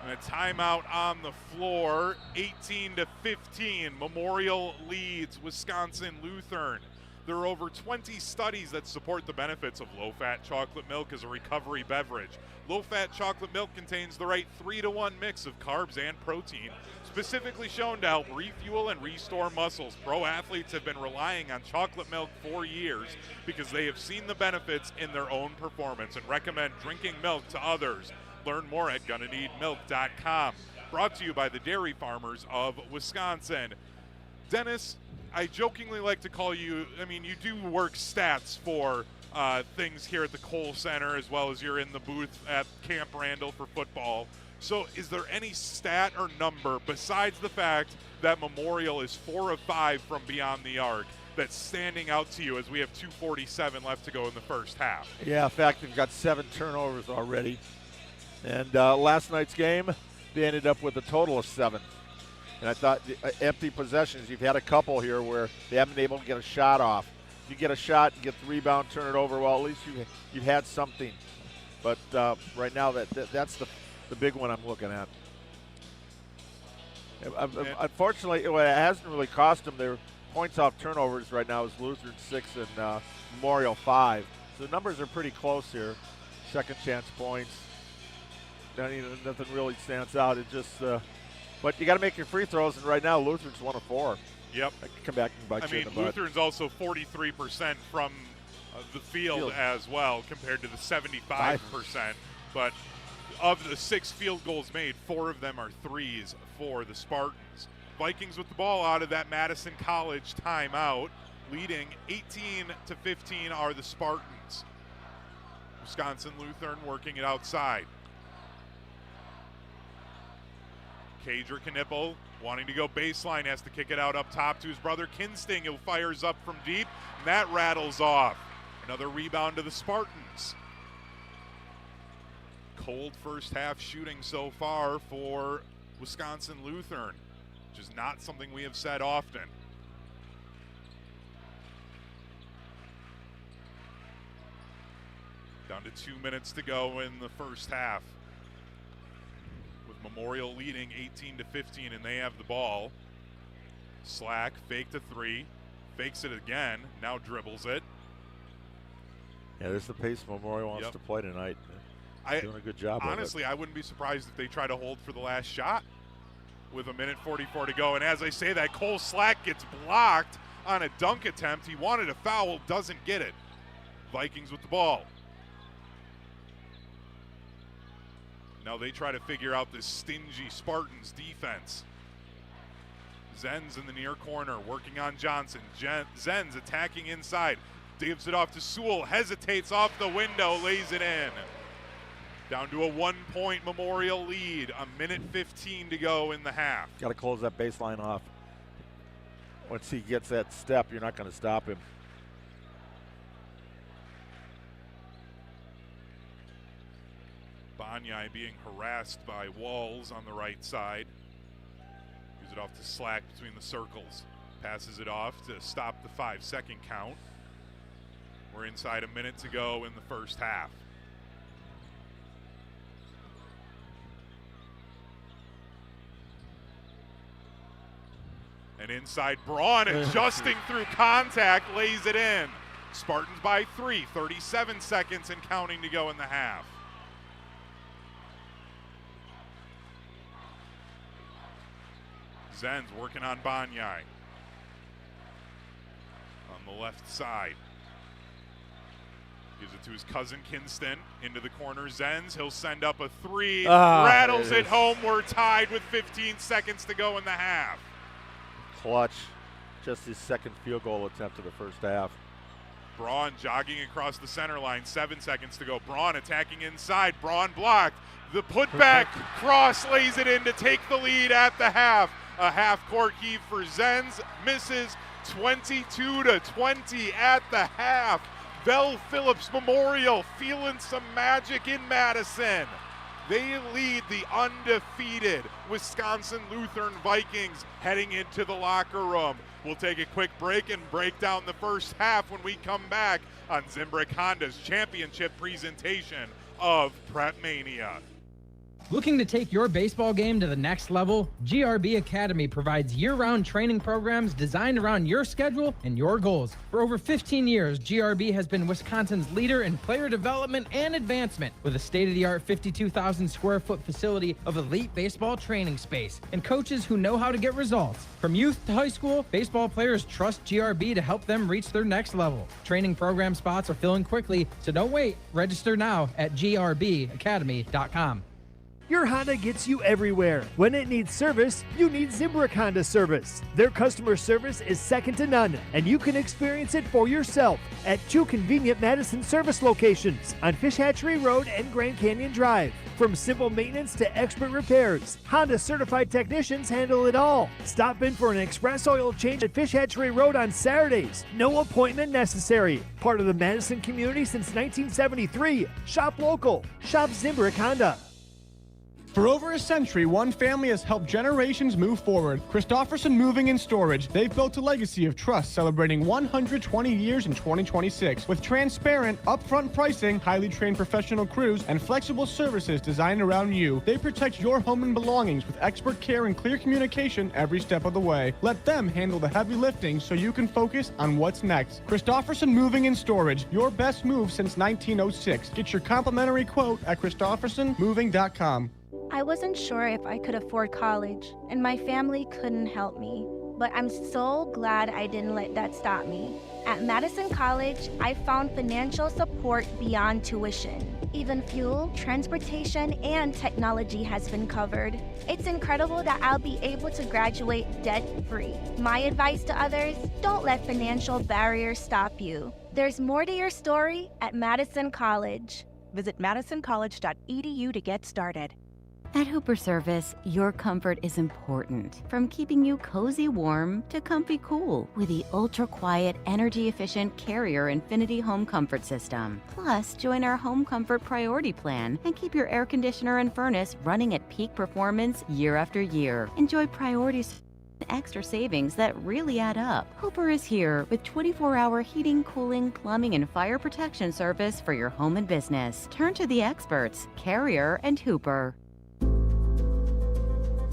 And a timeout on the floor. 18-15. Memorial leads Wisconsin Lutheran. There are over 20 studies that support the benefits of low-fat chocolate milk as a recovery beverage. Low-fat chocolate milk contains the right 3-to-1 mix of carbs and protein, specifically shown to help refuel and restore muscles. Pro athletes have been relying on chocolate milk for years because they have seen the benefits in their own performance and recommend drinking milk to others. Learn more at GonnaNeedMilk.com. Brought to you by the dairy farmers of Wisconsin. Dennis, I jokingly like to call you, you do work stats for things here at the Kohl Center as well as you're in the booth at Camp Randall for football. So is there any stat or number besides the fact that Memorial is 4 of 5 from beyond the arc that's standing out to you as we have 2:47 left to go in the first half? Yeah, in fact, they've got 7 turnovers already. And last night's game, they ended up with a total of 7. And I thought empty possessions, you've had a couple here where they haven't been able to get a shot off. If you get a shot, get the rebound, turn it over, well, at least you've had something. But right now, that's the big one I'm looking at. Unfortunately, it hasn't really cost them. Their points off turnovers right now is Lutheran 6 and Memorial 5. So the numbers are pretty close here. Second chance points. Nothing really stands out. It just but you got to make your free throws, and right now Lutheran's 1 of 4. Yep. I can come back and bite you in the butt. Lutheran's also 43% from the field as well compared to the 75%. But of the 6 field goals made, 4 of them are threes for the Spartans. Vikings with the ball out of that Madison College timeout, leading 18-15 are the Spartans. Wisconsin Lutheran working it outside. Kager Knueppel wanting to go baseline, has to kick it out up top to his brother Kinston, who fires up from deep, and that rattles off. Another rebound to the Spartans. cold first half shooting so far for Wisconsin Lutheran, which is not something we have said often. Down to 2 minutes to go in the first half, with Memorial leading 18-15, and they have the ball. Slack, fake to three, fakes it again, now dribbles it. Yeah, this is the pace Memorial wants to play tonight. Doing a good job. Honestly, I wouldn't be surprised if they try to hold for the last shot with 1:44 to go. And as I say that, Kohl Slack gets blocked on a dunk attempt. He wanted a foul, doesn't get it. Vikings with the ball. Now they try to figure out this stingy Spartans defense. Zens in the near corner, working on Johnson. Zens attacking inside. Gives it off to Sewell, hesitates off the window, lays it in. Down to a 1-point Memorial lead, 1:15 to go in the half. Got to close that baseline off. Once he gets that step, you're not going to stop him. Banyai being harassed by Walls on the right side. Gives it off to Slack between the circles. Passes it off to stop the 5-second count. We're inside a minute to go in the first half. And inside Braun, adjusting through contact, lays it in. Spartans by 3, 37 seconds and counting to go in the half. Zens working on Banyai. On the left side. Gives it to his cousin Kinston. Into the corner, Zens. He'll send up a three. Rattles it home. We're tied with 15 seconds to go in the half. Clutch. Just his second field goal attempt of the first half. Braun jogging across the center line. 7 seconds to go. Braun attacking inside. Braun blocked. The putback cross lays it in to take the lead at the half. A half-court heave for Zens. Misses 22-20 at the half. Bell Phillips Memorial feeling some magic in Madison. They lead the undefeated Wisconsin Lutheran Vikings heading into the locker room. We'll take a quick break and break down the first half when we come back on Zimbrick Honda's championship presentation of PrepMania. Looking to take your baseball game to the next level? GRB Academy provides year-round training programs designed around your schedule and your goals. For over 15 years, GRB has been Wisconsin's leader in player development and advancement with a state-of-the-art 52,000 square foot facility of elite baseball training space and coaches who know how to get results. From youth to high school, baseball players trust GRB to help them reach their next level. Training program spots are filling quickly, so don't wait. Register now at grbacademy.com. Your Honda gets you everywhere. When it needs service, you need Zimbrick Honda service. Their customer service is second to none, and you can experience it for yourself at 2 convenient Madison service locations on Fish Hatchery Road and Grand Canyon Drive. From simple maintenance to expert repairs, Honda certified technicians handle it all. Stop in for an express oil change at Fish Hatchery Road on Saturdays. No appointment necessary. Part of the Madison community since 1973. Shop local. Shop Zimbrick Honda. For over a century, one family has helped generations move forward. Christofferson Moving and Storage. They've built a legacy of trust celebrating 120 years in 2026 with transparent, upfront pricing, highly trained professional crews, and flexible services designed around you. They protect your home and belongings with expert care and clear communication every step of the way. Let them handle the heavy lifting so you can focus on what's next. Christofferson Moving and Storage. Your best move since 1906. Get your complimentary quote at ChristoffersonMoving.com. I wasn't sure if I could afford college, and my family couldn't help me. But I'm so glad I didn't let that stop me. At Madison College, I found financial support beyond tuition. Even fuel, transportation, and technology has been covered. It's incredible that I'll be able to graduate debt-free. My advice to others, don't let financial barriers stop you. There's more to your story at Madison College. Visit madisoncollege.edu to get started. At Hooper Service, your comfort is important. From keeping you cozy warm to comfy cool with the ultra-quiet, energy-efficient Carrier Infinity Home Comfort System. Plus, join our Home Comfort Priority Plan and keep your air conditioner and furnace running at peak performance year after year. Enjoy priority extra savings that really add up. Hooper is here with 24-hour heating, cooling, plumbing, and fire protection service for your home and business. Turn to the experts, Carrier and Hooper.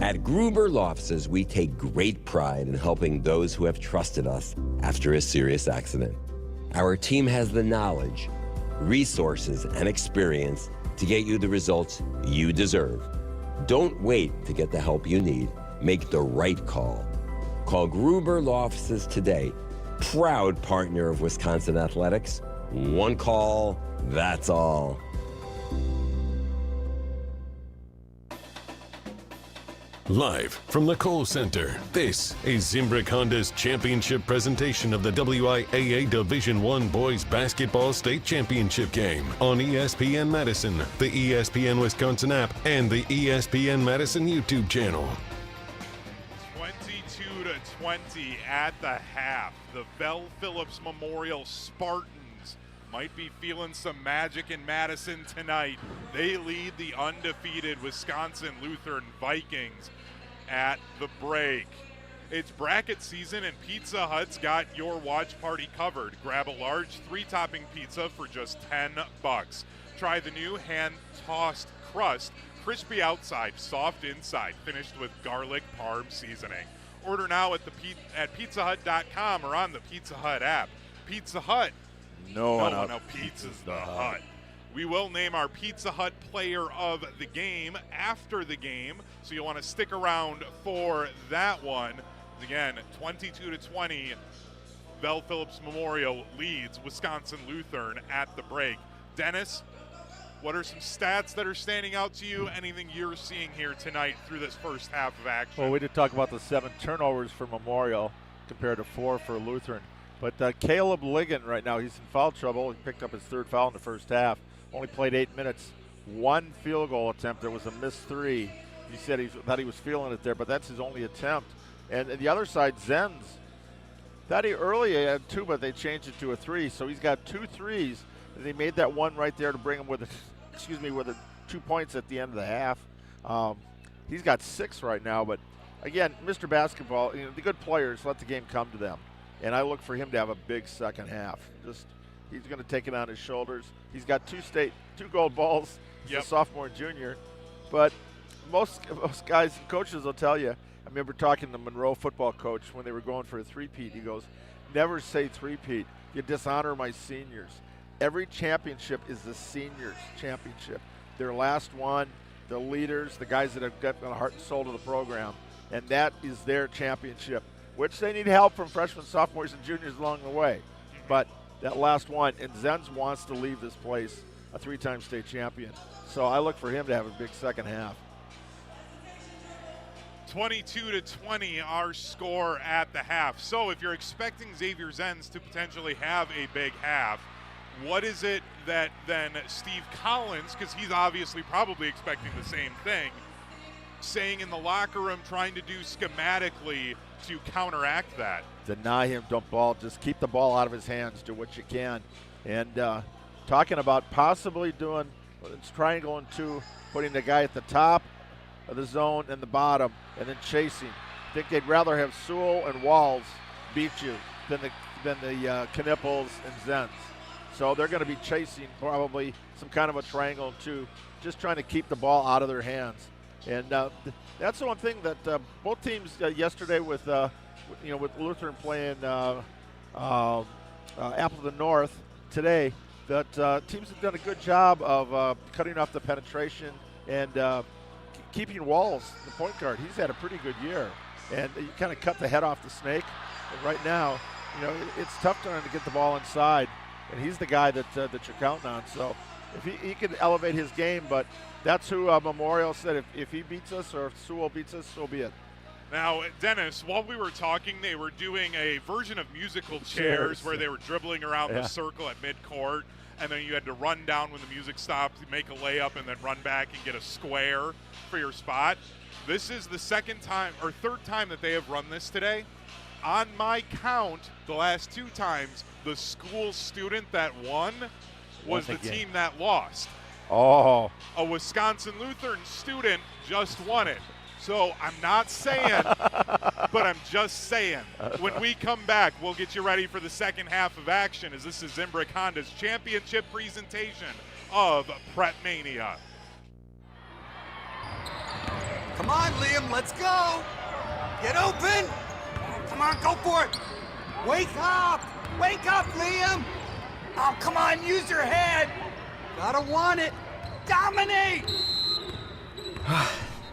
At Gruber Law Offices, we take great pride in helping those who have trusted us after a serious accident. Our team has the knowledge, resources, and experience to get you the results you deserve. Don't wait to get the help you need. Make the right call. Call Gruber Law Offices today. Proud partner of Wisconsin Athletics. One call, that's all. Live from the Kohl Center, this is Zimbrick Honda's championship presentation of the WIAA Division I Boys Basketball State Championship game on ESPN Madison, the ESPN Wisconsin app, and the ESPN Madison YouTube channel. 22-20 at the half. The Bell Phillips Memorial Spartans might be feeling some magic in Madison tonight. They lead the undefeated Wisconsin Lutheran Vikings at the break. It's bracket season and Pizza Hut's got your watch party covered. Grab a large 3-topping pizza for just $10. Try the new hand-tossed crust, crispy outside, soft inside, finished with garlic parm seasoning. Order now at PizzaHut.com or on the Pizza Hut app. Pizza Hut. No one pizza's the Hut. We will name our Pizza Hut player of the game after the game, so you'll want to stick around for that one. Again, 22-20, Bell Phillips Memorial leads Wisconsin Lutheran at the break. Dennis, what are some stats that are standing out to you? Anything you're seeing here tonight through this first half of action? Well, we did talk about the 7 turnovers for Memorial compared to 4 for Lutheran. But Caleb Ligon right now, he's in foul trouble. He picked up his 3rd foul in the first half. Only played 8 minutes. 1 field goal attempt. There was a missed 3. He said he thought he was feeling it there, but that's his only attempt. And the other side, Zens, thought he early had 2, but they changed it to a 3. So he's got 2 threes. And they made that one right there to bring him with the 2 points at the end of the half. He's got 6 right now, but again, Mr. Basketball, the good players let the game come to them. And I look for him to have a big second half. He's going to take it on his shoulders. He's got 2 gold balls. He's a sophomore and junior. But most guys and coaches will tell you, I remember talking to the Monroe football coach when they were going for a 3-peat. He goes, never say 3-peat. You dishonor my seniors. Every championship is the seniors' championship. Their last one, the leaders, the guys that have got the heart and soul to the program. And that is their championship, which they need help from freshmen, sophomores, and juniors along the way. But that last one, and Zens wants to leave this place a 3-time state champion. So I look for him to have a big second half. 22-20 our score at the half. So if you're expecting Zavier Zens to potentially have a big half, what is it that then Steve Collins, because he's obviously probably expecting the same thing, saying in the locker room, trying to do schematically to counteract that? Deny him, don't ball, just keep the ball out of his hands, do what you can. And talking about possibly doing triangle and 2, putting the guy at the top of the zone and the bottom, and then chasing. I think they'd rather have Sewell and Walls beat you than the Knueppels and Zens. So they're going to be chasing probably some kind of a triangle and 2, just trying to keep the ball out of their hands. And that's the one thing that both teams yesterday with Lutheran playing Appleton North today, that teams have done a good job of cutting off the penetration and keeping Walls, the point guard. He's had a pretty good year. And you kind of cut the head off the snake. And right now, it's tough trying to get the ball inside. And he's the guy that you're counting on. So if he could elevate his game, but that's who Memorial said if he beats us or if Sewell beats us, so be it. Now, Dennis, while we were talking, they were doing a version of musical chairs where they were dribbling around the circle at midcourt, and then you had to run down when the music stopped, make a layup, and then run back and get a square for your spot. This is the third time that they have run this today. On my count, the last 2 times, the school student that won was the team that lost. Oh. A Wisconsin Lutheran student just won it. So I'm not saying, but I'm just saying. When we come back, we'll get you ready for the second half of action, as this is Zimbrick Honda's championship presentation of PrepMania. Come on, Liam, let's go. Get open. Come on, go for it. Wake up, Liam. Oh, come on, use your head. Gotta want it. Dominate.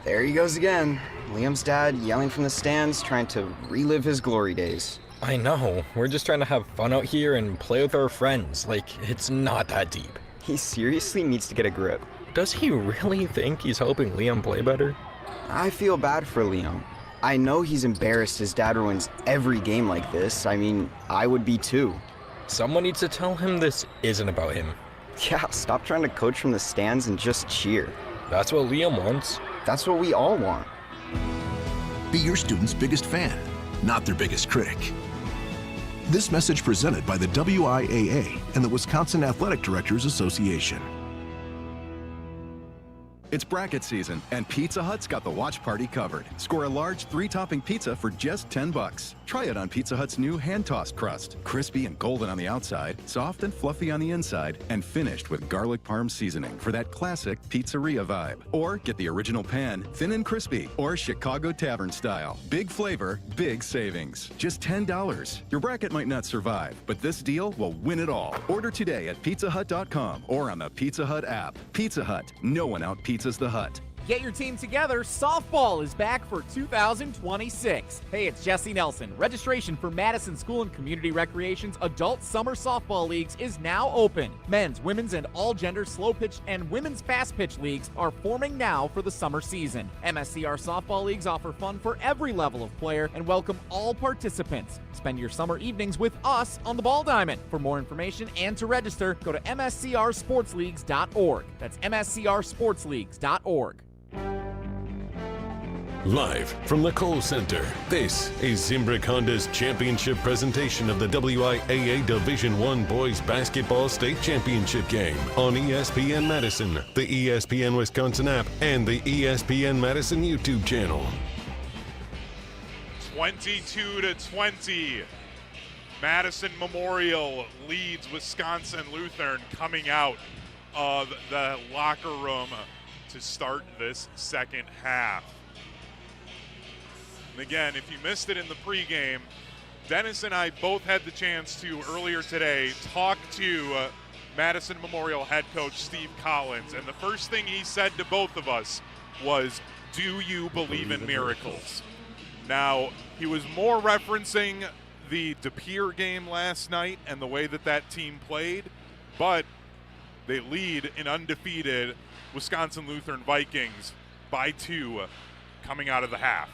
There he goes again. Liam's dad yelling from the stands, trying to relive his glory days. I know. We're just trying to have fun out here and play with our friends. Like, it's not that deep. He seriously needs to get a grip. Does he really think he's helping Liam play better? I feel bad for Liam. I know he's embarrassed his dad ruins every game like this. I mean, I would be too. Someone needs to tell him this isn't about him. Yeah, stop trying to coach from the stands and just cheer. That's what Liam wants. That's what we all want. Be your student's biggest fan, not their biggest critic. This message presented by the WIAA and the Wisconsin Athletic Directors Association. It's bracket season, and Pizza Hut's got the watch party covered. Score a large 3-topping pizza for just $10. Try it on Pizza Hut's new hand-tossed crust. Crispy and golden on the outside, soft and fluffy on the inside, and finished with garlic parm seasoning for that classic pizzeria vibe. Or get the original pan, thin and crispy, or Chicago Tavern style. Big flavor, big savings. Just $10. Your bracket might not survive, but this deal will win it all. Order today at pizzahut.com or on the Pizza Hut app. Pizza Hut, no one out-pizzas the Hut. Get your team together. Softball is back for 2026. Hey, it's Jesse Nelson. Registration for Madison School and Community Recreation's Adult Summer Softball Leagues is now open. Men's, women's, and all-gender slow pitch and women's fast pitch leagues are forming now for the summer season. MSCR Softball Leagues offer fun for every level of player and welcome all participants. Spend your summer evenings with us on the Ball Diamond. For more information and to register, go to mscrsportsleagues.org. That's mscrsportsleagues.org. Live from the Kohl Center, this is Zimbrick Honda's championship presentation of the WIAA Division I Boys Basketball State Championship game on ESPN Madison, the ESPN Wisconsin app, and the ESPN Madison YouTube channel. 22-20. Madison Memorial leads Wisconsin Lutheran coming out of the locker room to start this second half. And again, if you missed it in the pregame, Dennis and I both had the chance to, earlier today, talk to Madison Memorial head coach Steve Collins. And the first thing he said to both of us was, "Do you believe in miracles?" Now, he was more referencing the De Pere game last night and the way that that team played, but they lead an undefeated Wisconsin Lutheran Vikings by 2 coming out of the half.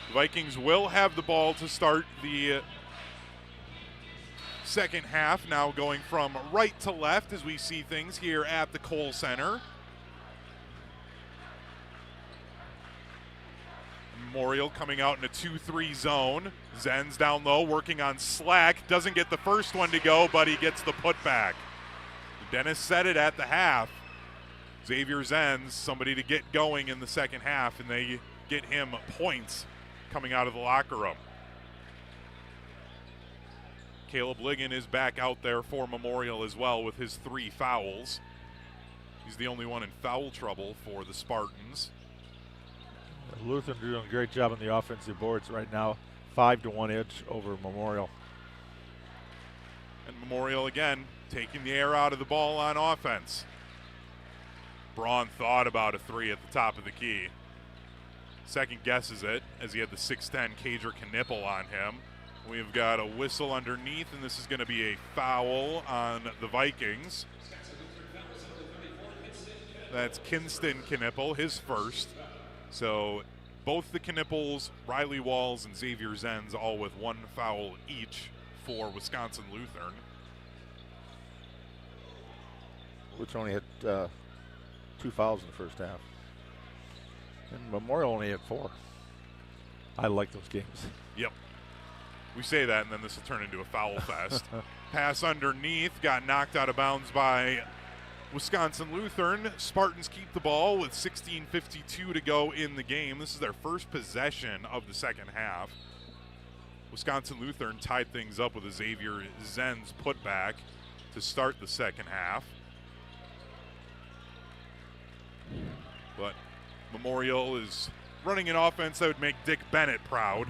The Vikings will have the ball to start the second half, now going from right to left as we see things here at the Kohl Center. Memorial coming out in a 2-3 zone. Zens down low, working on slack. Doesn't get the first one to go, but he gets the putback. Dennis said it at the half. Zavier Zens, somebody to get going in the second half, and they get him points coming out of the locker room. Caleb Ligon is back out there for Memorial as well with his 3 fouls. He's the only one in foul trouble for the Spartans. Lutheran doing a great job on the offensive boards right now. 5-1 edge over Memorial. And Memorial again taking the air out of the ball on offense. Braun thought about a 3 at the top of the key. Second guesses it as he had the 6'10" Kager Knueppel on him. We've got a whistle underneath, and this is going to be a foul on the Vikings. That's Kinston Knueppel, his first. So both the Knueppels, Riley Walls, and Zavier Zens all with 1 foul each for Wisconsin Lutheran. Which only had 2 fouls in the first half. And Memorial only had 4. I like those games. Yep. We say that, and then this will turn into a foul fest. Pass underneath, got knocked out of bounds by Wisconsin Lutheran. Spartans keep the ball with 16:52 to go in the game. This is their first possession of the second half. Wisconsin Lutheran tied things up with a Zavier Zens putback to start the second half. But Memorial is running an offense that would make Dick Bennett proud.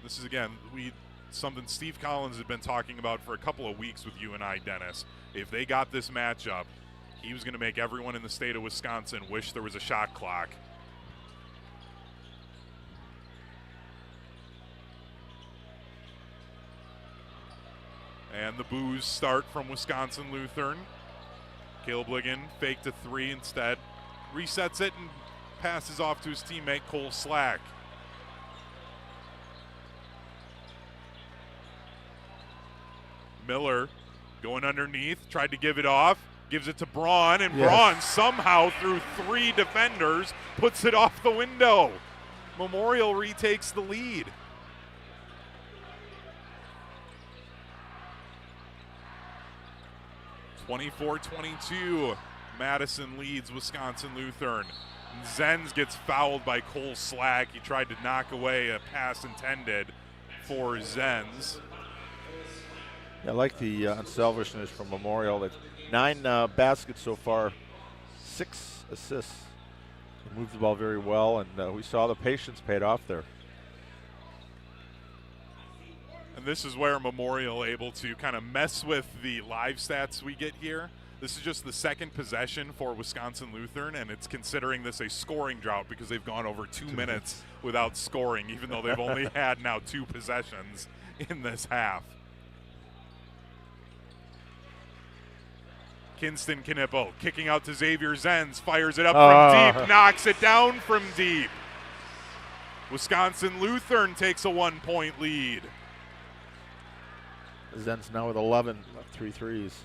This is, again, something Steve Collins had been talking about for a couple of weeks with you and I, Dennis. If they got this matchup, he was going to make everyone in the state of Wisconsin wish there was a shot clock. And the boos start from Wisconsin Lutheran. Caleb Ligon faked a 3 instead. Resets it and passes off to his teammate Cole Slack. Miller going underneath, tried to give it off, gives it to Braun, and Braun somehow through 3 defenders puts it off the window. Memorial retakes the lead. (24-22). Madison leads Wisconsin Lutheran. Zens gets fouled by Cole Slack. He tried to knock away a pass intended for Zens. I like the unselfishness from Memorial. It's 9 baskets so far, 6 assists. They moved the ball very well, and we saw the patience paid off there. And this is where Memorial able to kind of mess with the live stats we get here. This is just the second possession for Wisconsin Lutheran, and it's considering this a scoring drought because they've gone over 2 minutes without scoring, even though they've only had now 2 possessions in this half. Kinston Knueppel kicking out to Zavier Zens, fires it up from deep, knocks it down from deep. Wisconsin Lutheran takes a 1-point lead. Zens now with 11, 3 threes.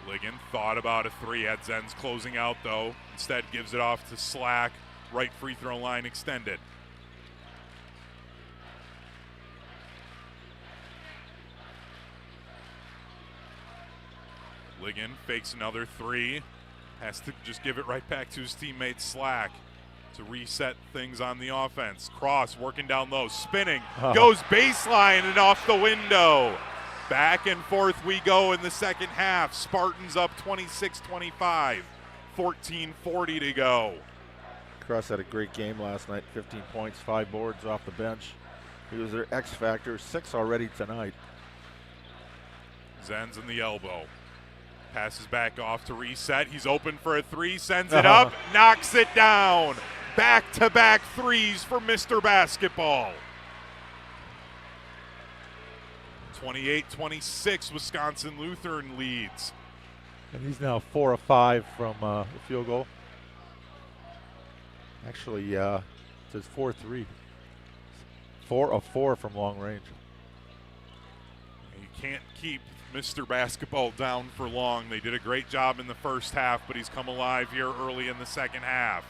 Ligon thought about a 3, had Zens closing out though. Instead gives it off to Slack, right free throw line extended. Ligon fakes another 3, has to just give it right back to his teammate Slack to reset things on the offense. Cross working down low, spinning, goes baseline and off the window. Back and forth we go in the second half. Spartans up 26-25, 14:40 to go. Cross had a great game last night, 15 points, 5 boards off the bench. He was their X factor, 6 already tonight. Zens in the elbow. Passes back off to reset. He's open for a 3, sends it up, knocks it down. Back-to-back 3s for Mr. Basketball. 28-26, Wisconsin Lutheran leads. And he's now 4 of 5 from the field goal. Actually, it says 4-3. 4 of 4 from long range. You can't keep Mr. Basketball down for long. They did a great job in the first half, but he's come alive here early in the second half.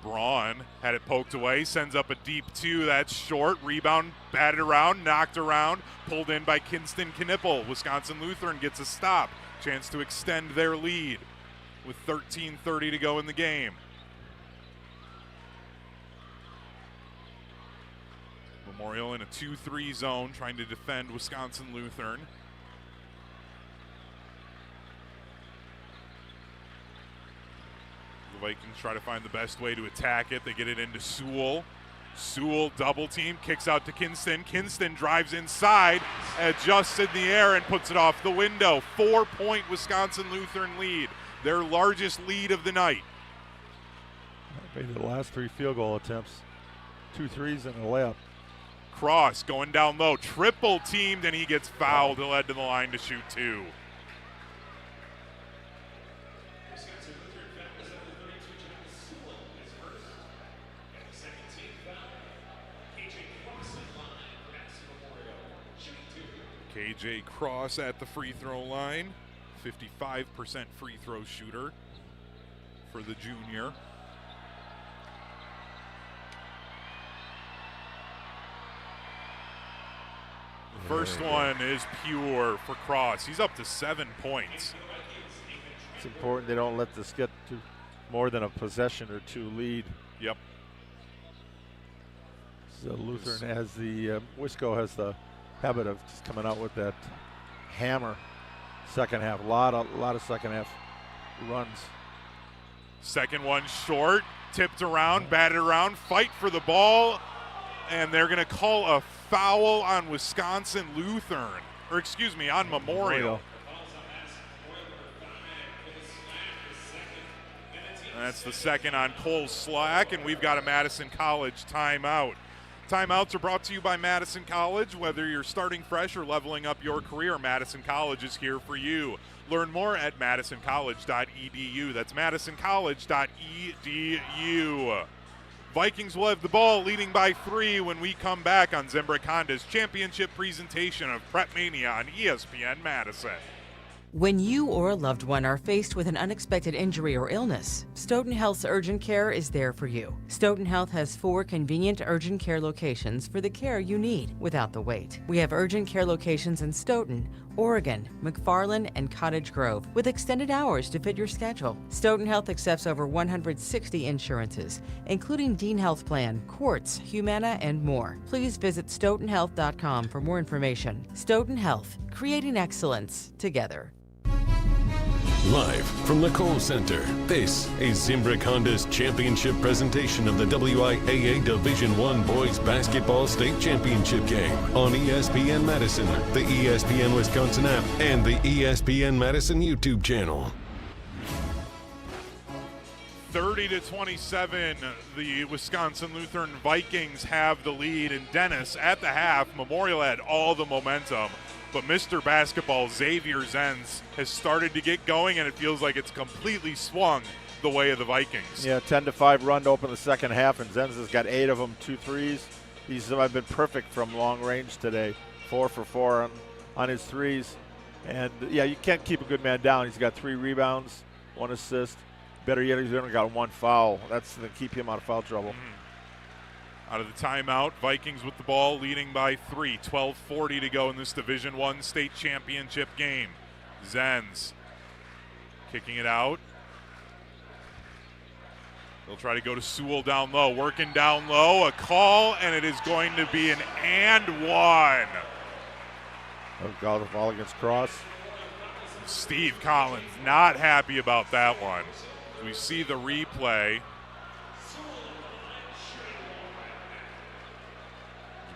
Braun had it poked away, sends up a deep 2. That's short. Rebound, batted around, knocked around, pulled in by Kinston Knueppel. Wisconsin Lutheran gets a stop. Chance to extend their lead with 13:30 to go in the game. Memorial in a 2-3 zone trying to defend Wisconsin Lutheran. The Vikings try to find the best way to attack it. They get it into Sewell. Sewell double team, kicks out to Kinston. Kinston drives inside, adjusts in the air, and puts it off the window. 4-point Wisconsin Lutheran lead, their largest lead of the night. Made the last 3 field goal attempts. 2 threes and a layup. Cross going down low, triple teamed, and he gets fouled. He'll head to the line to shoot 2. KJ Cross at the free throw line, 55% free throw shooter for the junior. First one is pure for Cross. He's up to 7 points. It's important they don't let this get to more than a possession or 2 lead. Yep. So Lutheran has the, Wisco has the habit of just coming out with that hammer second half. A lot of second half runs. Second one short, tipped around, batted around, fight for the ball, and they're going to call a foul on Wisconsin Lutheran, or excuse me, on Memorial. And that's the second on Kohl Slack, and we've got a Madison College timeout. Timeouts are brought to you by Madison College. Whether you're starting fresh or leveling up your career, Madison College is here for you. Learn more at madisoncollege.edu. That's madisoncollege.edu. Vikings will have the ball, leading by 3 when we come back on Zimbrick Honda's championship presentation of PrepMania on ESPN Madison. When you or a loved one are faced with an unexpected injury or illness, Stoughton Health's urgent care is there for you. Stoughton Health has 4 convenient urgent care locations for the care you need without the wait. We have urgent care locations in Stoughton, Oregon, McFarland, and Cottage Grove with extended hours to fit your schedule. Stoughton Health accepts over 160 insurances, including Dean Health Plan, Quartz, Humana, and more. Please visit stoughtonhealth.com for more information. Stoughton Health, creating excellence together. Live from the Kohl Center, this is Zimbrick Honda's championship presentation of the WIAA Division I Boys Basketball State Championship game on ESPN Madison, the ESPN Wisconsin app, and the ESPN Madison YouTube channel. 30-27, the Wisconsin Lutheran Vikings have the lead, and Dennis at the half. Memorial had all the momentum. But Mr. Basketball, Zavier Zens, has started to get going, and it feels like it's completely swung the way of the Vikings. Yeah, 10-5 run to open the second half, and Zens has got 8 of them, 2 threes. He's been perfect from long range today, 4 for 4 on his threes. And, yeah, you can't keep a good man down. He's got 3 rebounds, 1 assist. Better yet, he's only got 1 foul. That's to keep him out of foul trouble. Out of the timeout, Vikings with the ball, leading by 3. 12:40 to go in this Division I state championship game. Zens kicking it out. They'll try to go to Sewell down low, working down low. A call, and it is going to be an and one. Got the ball against Cross. Steve Collins not happy about that one. We see the replay.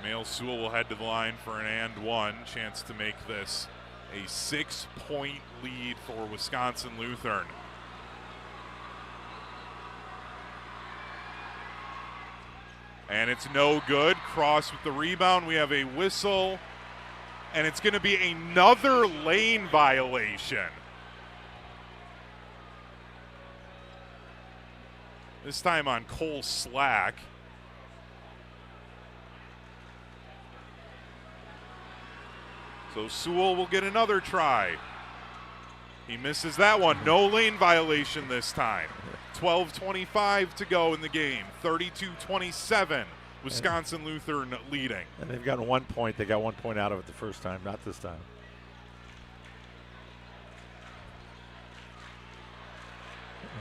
Jamel Sewell will head to the line for an and one. Chance to make this a 6-point lead for Wisconsin Lutheran. And it's no good. Cross with the rebound. We have a whistle. And it's going to be another lane violation. This time on Kohl Slack. So Sewell will get another try. He misses that one. No lane violation this time. 12:25 to go in the game. 32-27. Wisconsin Lutheran leading. And they've gotten 1 point. They got 1 point out of it the first time, not this time.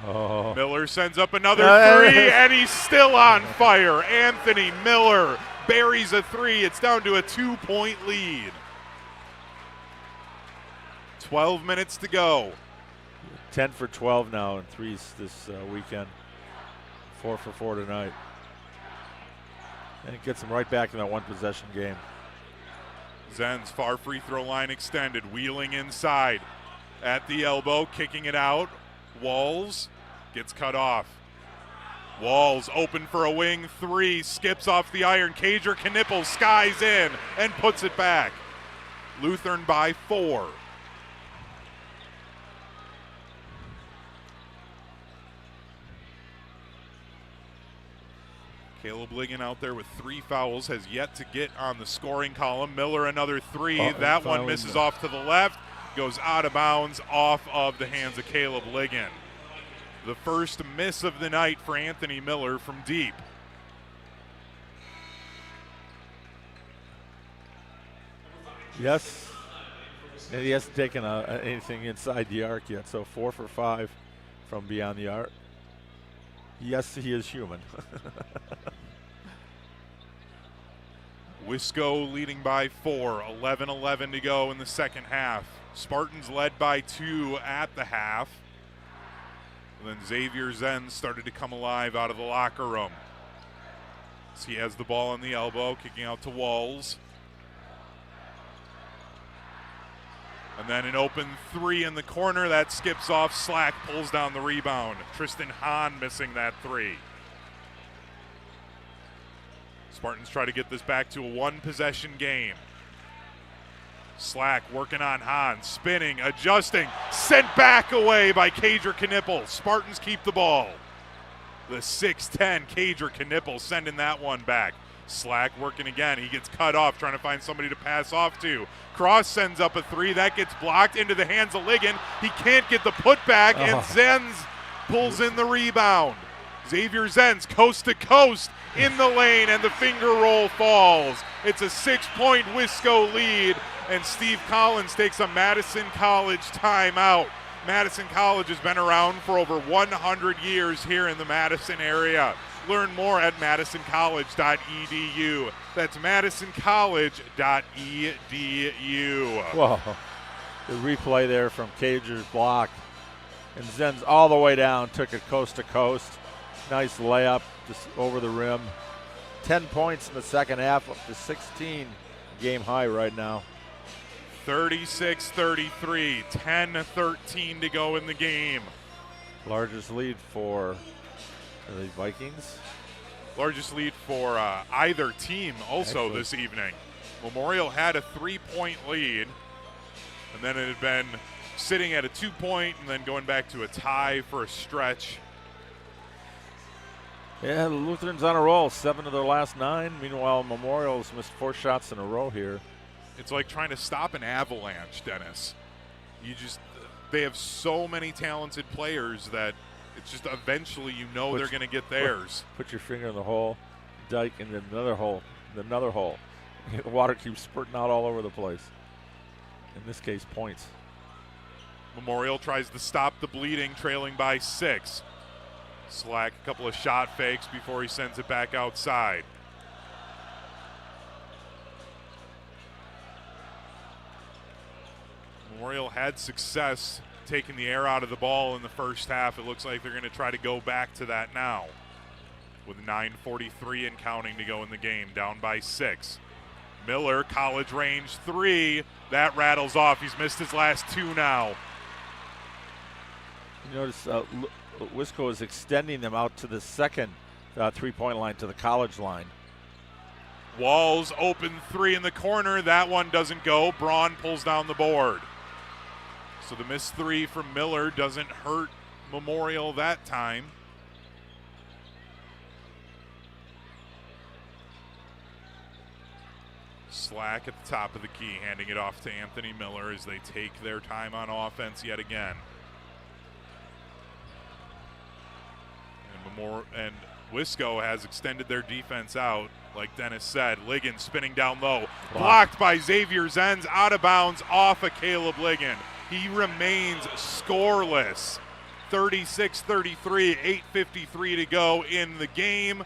Oh. Miller sends up another three, and he's still on fire. Anthony Miller buries a 3. It's down to a 2-point lead. 12 minutes to go. 10 for 12 now in threes this weekend. 4 for 4 tonight. And it gets them right back in that one possession game. Zens, far free throw line extended, wheeling inside. At the elbow, kicking it out. Walls gets cut off. Walls open for a wing three, skips off the iron. Kager Knueppel skies in and puts it back. Lutheran by 4. Caleb Ligon out there with 3 fouls, has yet to get on the scoring column. Miller another 3. That one misses off to the left, goes out of bounds off of the hands of Caleb Ligon. The first miss of the night for Anthony Miller from deep. Yes, and he hasn't taken anything inside the arc yet, so 4 for 5 from beyond the arc. Yes, he is human. Wisco leading by 4, 11-11 to go in the second half. Spartans led by 2 at the half. And then Zavier Zens started to come alive out of the locker room. So he has the ball on the elbow, kicking out to Walls. And then an open 3 in the corner. That skips off. Slack pulls down the rebound. Tristan Hahn missing that 3. Spartans try to get this back to a 1-possession game. Slack working on Hahn, spinning, adjusting, sent back away by Kager Knueppel. Spartans keep the ball. The 6'10 Kager Knueppel sending that one back. Slack working again. He gets cut off, trying to find somebody to pass off to. Cross sends up a 3. That gets blocked into the hands of Ligon. He can't get the putback, and Zens pulls in the rebound. Zavier Zens coast to coast in the lane, and the finger roll falls. It's a 6-point Wisco lead, and Steve Collins takes a Madison College timeout. Madison College has been around for over 100 years here in the Madison area. Learn more at madisoncollege.edu. That's madisoncollege.edu. Whoa. The replay there from Kager's block. And Zens all the way down, took it coast to coast. Nice layup just over the rim. 10 points in the second half, up to 16 game high right now. 36-33, 10-13 to go in the game. Largest lead for the Vikings. Largest lead for either team also this evening. Memorial had a 3-point lead, and then it had been sitting at a 2-point and then going back to a tie for a stretch. Yeah, the Lutherans on a roll, 7 of their last 9. Meanwhile, Memorial's missed 4 shots in a row here. It's like trying to stop an avalanche, Dennis. They have so many talented players that it's just eventually they're going to get theirs. Put your finger in the hole, dike, and then another hole, another hole. The water keeps spurting out all over the place. In this case, points. Memorial tries to stop the bleeding, trailing by 6. Slack a couple of shot fakes before he sends it back outside. Memorial had success taking the air out of the ball in the first half. It looks like they're going to try to go back to that now with 9:43 and counting to go in the game, down by 6. Miller, college range 3. That rattles off. He's missed his last 2 now. You notice Wisco is extending them out to the second 3-point line, to the college line. Walls open 3 in the corner. That one doesn't go. Braun pulls down the board. So the missed 3 from Miller doesn't hurt Memorial that time. Slack at the top of the key, handing it off to Anthony Miller as they take their time on offense yet again. And Wisco has extended their defense out, like Dennis said. Ligon spinning down low, blocked by Zavier Zens, out of bounds off of Caleb Ligon. He remains scoreless. 36-33, 8:53 to go in the game.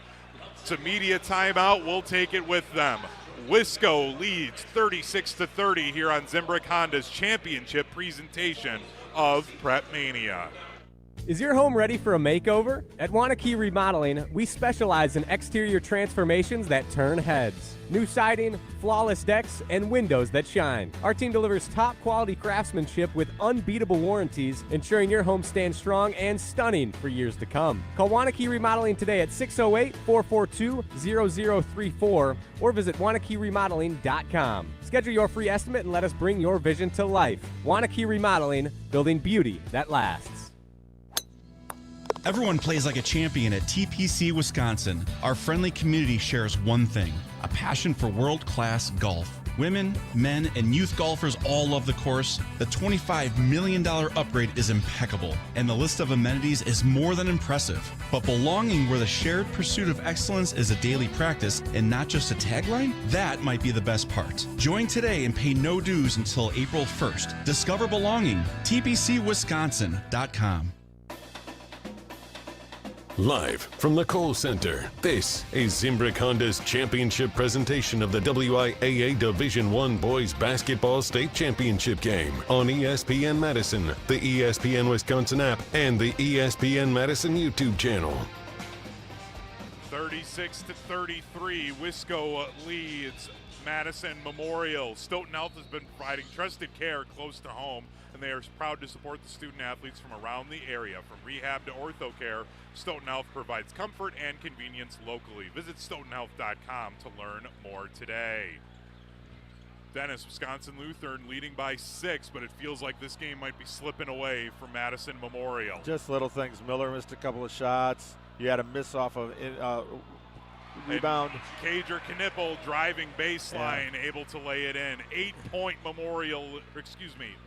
It's a media timeout. We'll take it with them. Wisco leads 36-30 here on Zimbrick Honda's championship presentation of PrepMania. Is your home ready for a makeover? At Wanakee Remodeling, we specialize in exterior transformations that turn heads. New siding, flawless decks, and windows that shine. Our team delivers top quality craftsmanship with unbeatable warranties, ensuring your home stands strong and stunning for years to come. Call Wanakee Remodeling today at 608-442-0034 or visit WanakeeRemodeling.com. Schedule your free estimate and let us bring your vision to life. Wanakee Remodeling, building beauty that lasts. Everyone plays like a champion at TPC Wisconsin. Our friendly community shares one thing: a passion for world-class golf. Women, men, and youth golfers all love the course. The $25 million upgrade is impeccable, and the list of amenities is more than impressive. But belonging where the shared pursuit of excellence is a daily practice and not just a tagline? That might be the best part. Join today and pay no dues until April 1st. Discover belonging. TPCWisconsin.com. Live from the Kohl Center, this is Zimbrick Honda's championship presentation of the WIAA Division I Boys Basketball State Championship game on ESPN Madison, the ESPN Wisconsin app, and the ESPN Madison YouTube channel. 36-33, Wisco leads Madison Memorial. Stoughton Health has been providing trusted care close to home, and they are proud to support the student athletes from around the area. From rehab to ortho care, Stoughton Health provides comfort and convenience locally. Visit stoughtonhealth.com to learn more today. Dennis, Wisconsin Lutheran leading by 6, but it feels like this game might be slipping away from Madison Memorial. Just little things. Miller missed a couple of shots. You had a miss off of rebound. And Kager Knueppel driving baseline, able to lay it in. 8-point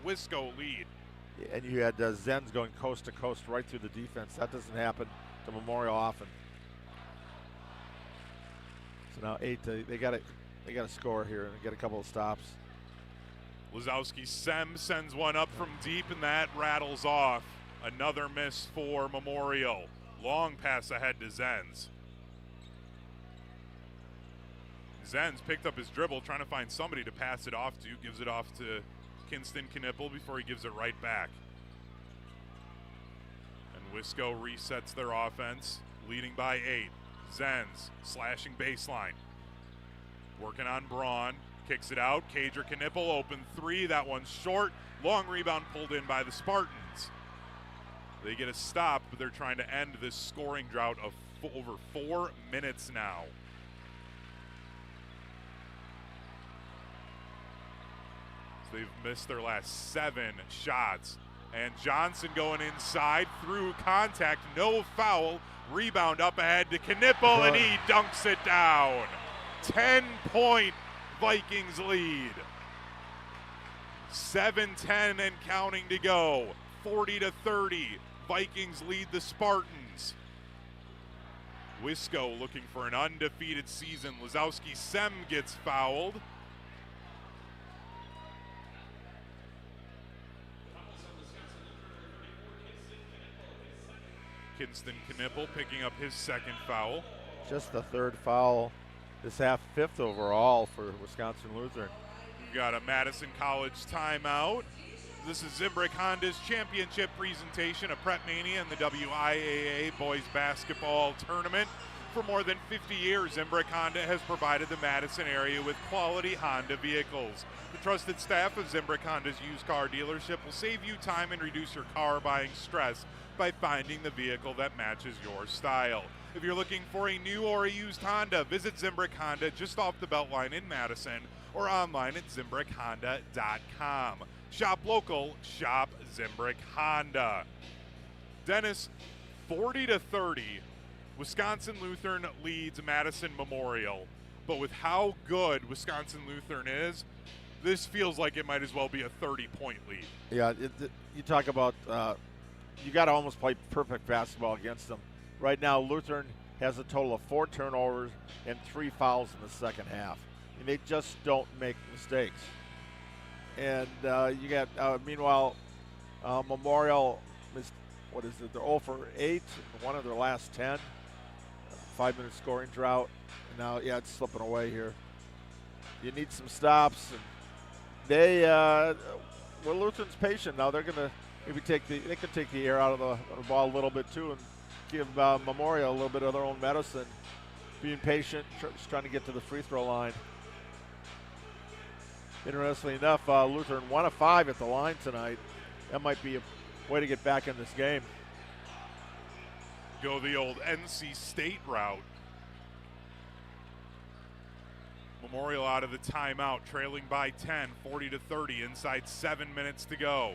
Wisco lead. And you had Zens going coast to coast right through the defense. That doesn't happen to Memorial often. So now 8. They got to score here and get a couple of stops. Lazowski sends one up from deep, and that rattles off. Another miss for Memorial. Long pass ahead to Zens. Zens picked up his dribble, trying to find somebody to pass it off to. Gives it off to Kinston Knueppel before he gives it right back. And Wisco resets their offense, leading by 8. Zens slashing baseline. Working on Braun. Kicks it out. Kager Knueppel, open 3. That one's short. Long rebound pulled in by the Spartans. They get a stop, but they're trying to end this scoring drought of over 4 minutes now. So they've missed their last 7 shots. And Johnson going inside through contact. No foul. Rebound up ahead to Knueppel, and he dunks it down. 10-point Vikings lead. 7:10 and counting to go. 40-30. Vikings lead the Spartans. Wisco looking for an undefeated season. Lazowski Sem gets fouled. Kinston Knueppel picking up his second foul. Just the 3rd foul this half, 5th overall for Wisconsin Lutheran. We've got a Madison College timeout. This is Zimbrick Honda's championship presentation of PrepMania and the WIAA Boys Basketball Tournament. For more than 50 years, Zimbrick Honda has provided the Madison area with quality Honda vehicles. The trusted staff of Zimbrick Honda's used car dealership will save you time and reduce your car buying stress by finding the vehicle that matches your style. If you're looking for a new or a used Honda, visit Zimbrick Honda just off the Beltline in Madison or online at ZimbrickHonda.com. Shop local, shop Zimbrick Honda. Dennis, 40-30, Wisconsin Lutheran leads Madison Memorial. But with how good Wisconsin Lutheran is, this feels like it might as well be a 30-point lead. Yeah, you talk about you got to almost play perfect basketball against them. Right now, Lutheran has a total of 4 turnovers and 3 fouls in the second half. And they just don't make mistakes. And you got, meanwhile, Memorial is, they're 0 for 8 in one of their last 10. 5-minute scoring drought. And now, it's slipping away here. You need some stops. And they, Lutheran's patient now. They're going to maybe they could take the air out of the ball a little bit too and give Memorial a little bit of their own medicine. Being patient, just trying to get to the free throw line. Interestingly enough, Lutheran 1 of 5 at the line tonight. That might be a way to get back in this game. Go the old NC State route. Memorial out of the timeout, trailing by 10, 40-30, inside 7 minutes to go.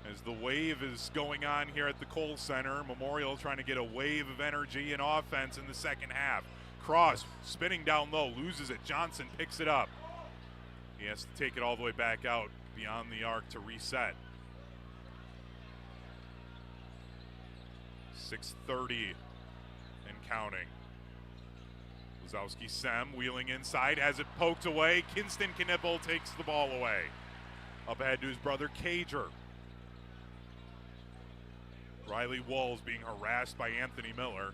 As the wave is going on here at the Kohl Center, Memorial trying to get a wave of energy and offense in the second half. Cross, spinning down low, loses it. Johnson picks it up. He has to take it all the way back out beyond the arc to reset. 6:30 and counting. Wazowski Sem wheeling inside, has it poked away. Kinston Knueppel takes the ball away. Up ahead to his brother Kager. Riley Walls being harassed by Anthony Miller.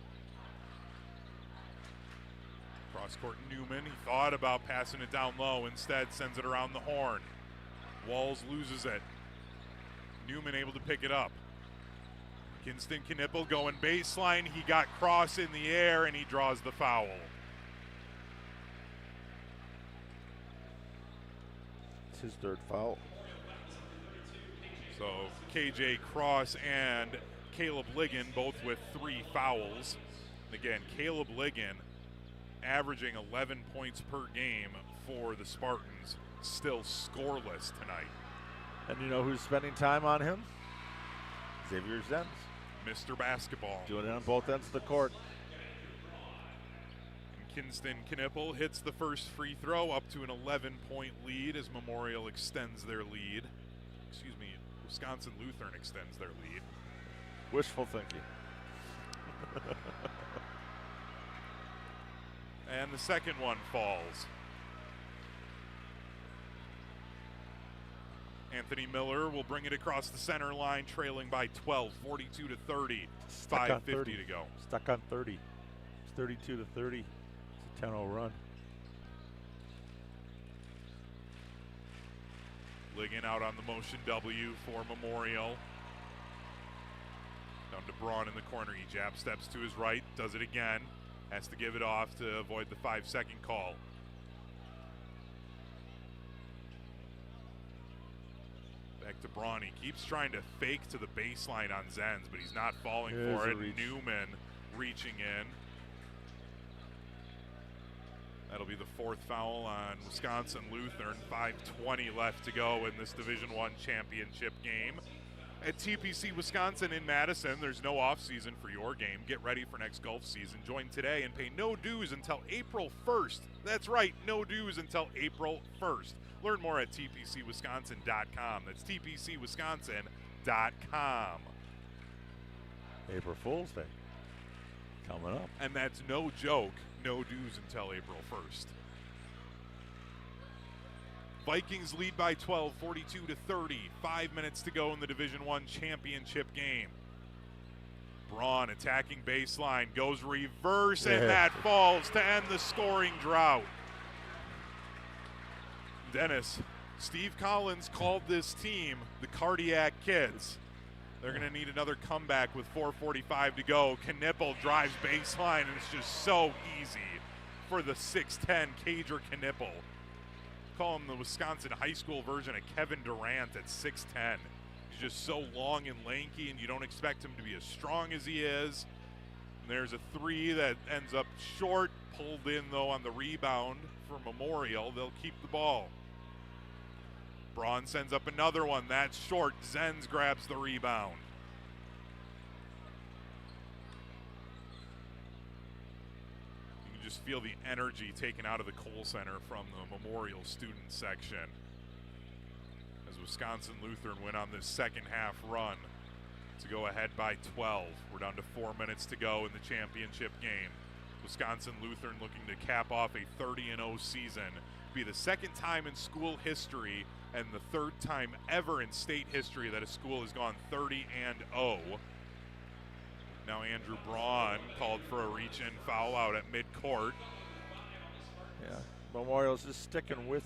Cross court Newman, he thought about passing it down low, instead sends it around the horn. Walls loses it. Newman able to pick it up. Kinston Knueppel going baseline, he got Cross in the air and he draws the foul. It's his third foul. So KJ Cross and Caleb Ligon both with 3 fouls. And again, Caleb Ligon averaging 11 points per game for the Spartans, still scoreless tonight. And you know who's spending time on him? Zavier Zens. Mr. Basketball. Doing it on both ends of the court. And Kinston Knueppel hits the first free throw, up to an 11-point lead as Memorial extends their lead. Excuse me, Wisconsin Lutheran extends their lead. Wishful thinking. And the second one falls. Anthony Miller will bring it across the center line, trailing by 12, 42-30, 5:50 to go. Stuck on 30. It's 32-30. It's a 10-0 run. Ligon out on the motion W for Memorial. Down to Braun in the corner. He jab steps to his right, does it again. Has to give it off to avoid the 5-second call. Back to Braun. He keeps trying to fake to the baseline on Zens, but he's not falling for it. Newman reaching in. That'll be the 4th foul on Wisconsin Lutheran. 5:20 left to go in this Division I championship game. At TPC Wisconsin in Madison, there's no off-season for your game. Get ready for next golf season. Join today and pay no dues until April 1st. That's right, no dues until April 1st. Learn more at tpcwisconsin.com. That's tpcwisconsin.com. April Fool's Day coming up. And that's no joke, no dues until April 1st. Vikings lead by 12, 42-30. 5 minutes to go in the Division I championship game. Braun attacking baseline, goes reverse, and that falls to end the scoring drought. Dennis, Steve Collins called this team the Cardiac Kids. They're going to need another comeback with 4:45 to go. Knueppel drives baseline, and it's just so easy for the 6'10 Kager Knueppel. Call him the Wisconsin high school version of Kevin Durant at 6'10". He's just so long and lanky, and you don't expect him to be as strong as he is. And there's a 3 that ends up short, pulled in, though, on the rebound for Memorial. They'll keep the ball. Braun sends up another one. That's short. Zens grabs the rebound. You can just feel the energy taken out of the Kohl Center from the Memorial student section as Wisconsin Lutheran went on this second half run to go ahead by 12. We're down to 4 minutes to go in the championship game. Wisconsin Lutheran looking to cap off a 30-0 season. Be the second time in school history and the third time ever in state history that a school has gone 30-0. Now Andrew Braun called for a reach-in foul out at midcourt. Yeah, Memorial's just sticking with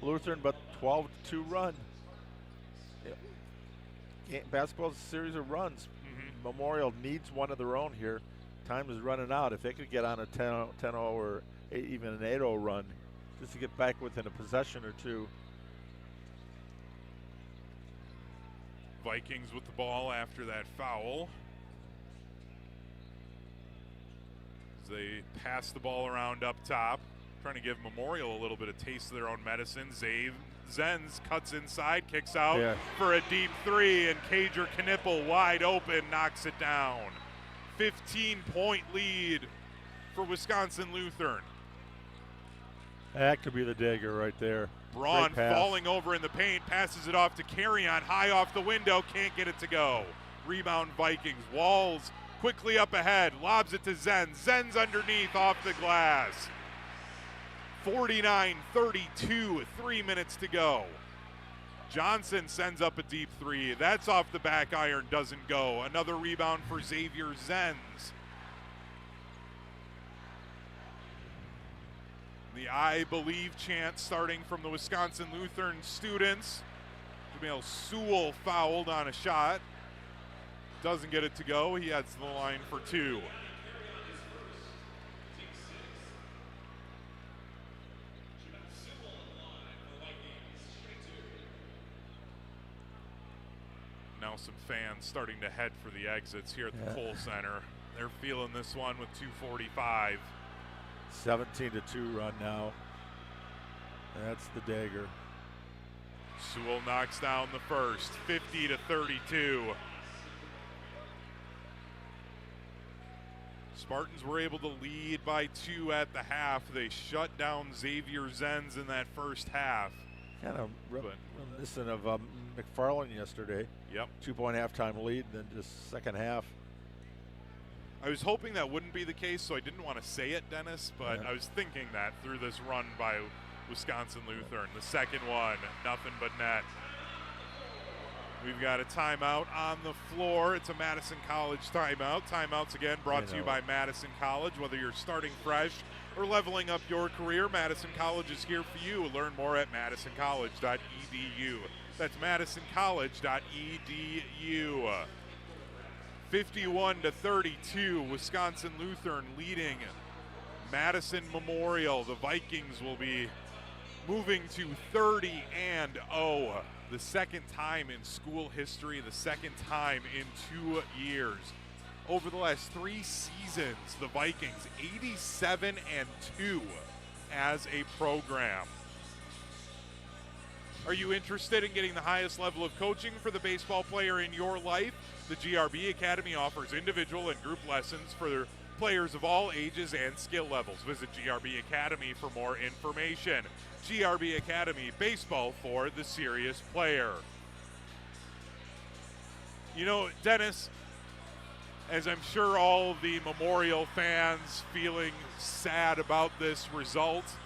Lutheran, but 12-2 run. basketball's a series of runs. Memorial needs one of their own here. Time is running out. If they could get on a 10-0 or even an 8-0 run, just to get back within a possession or two. Vikings with the ball after that foul. As they pass the ball around up top, trying to give Memorial a little bit of taste of their own medicine. Zavier Zens cuts inside, kicks out for a deep three, and Kager Knueppel wide open knocks it down. 15-point lead for Wisconsin Lutheran. That could be the dagger right there. Braun falling over in the paint, passes it off to Carrion, high off the window, can't get it to go. Rebound Vikings. Walls quickly up ahead, lobs it to Zens. Zens underneath off the glass. 49-32, 3 minutes to go. Johnson sends up a deep three. That's off the back iron, doesn't go. Another rebound for Zavier Zens. The I believe chant starting from the Wisconsin Lutheran students. Jamel Sewell fouled on a shot. Doesn't get it to go. He heads to the line for two. Now some fans starting to head for the exits here at the Kohl Center. They're feeling this one with 2:45. 17-2 run now. That's the dagger. Sewell knocks down the first, 50-32. Spartans were able to lead by 2 at the half. They shut down Zavier Zens in that first half. Kind of reminiscent of McFarland yesterday. Yep. 2-point halftime lead, then just second half. I was hoping that wouldn't be the case, so I didn't want to say it, Dennis, but I was thinking that through this run by Wisconsin Lutheran. The second one, nothing but net. We've got a timeout on the floor. It's a Madison College timeout. Timeouts again brought to you by Madison College. Whether you're starting fresh or leveling up your career, Madison College is here for you. Learn more at madisoncollege.edu. That's madisoncollege.edu. 51-32, Wisconsin Lutheran leading Madison Memorial. The Vikings will be moving to 30-0. The second time in school history, the second time in 2 years. Over the last 3 seasons, the Vikings 87-2 as a program. Are you interested in getting the highest level of coaching for the baseball player in your life? The GRB Academy offers individual and group lessons for their players of all ages and skill levels. Visit GRB Academy for more information. GRB Academy, baseball for the serious player. You know, Dennis, as I'm sure all the Memorial fans feeling sad about this result,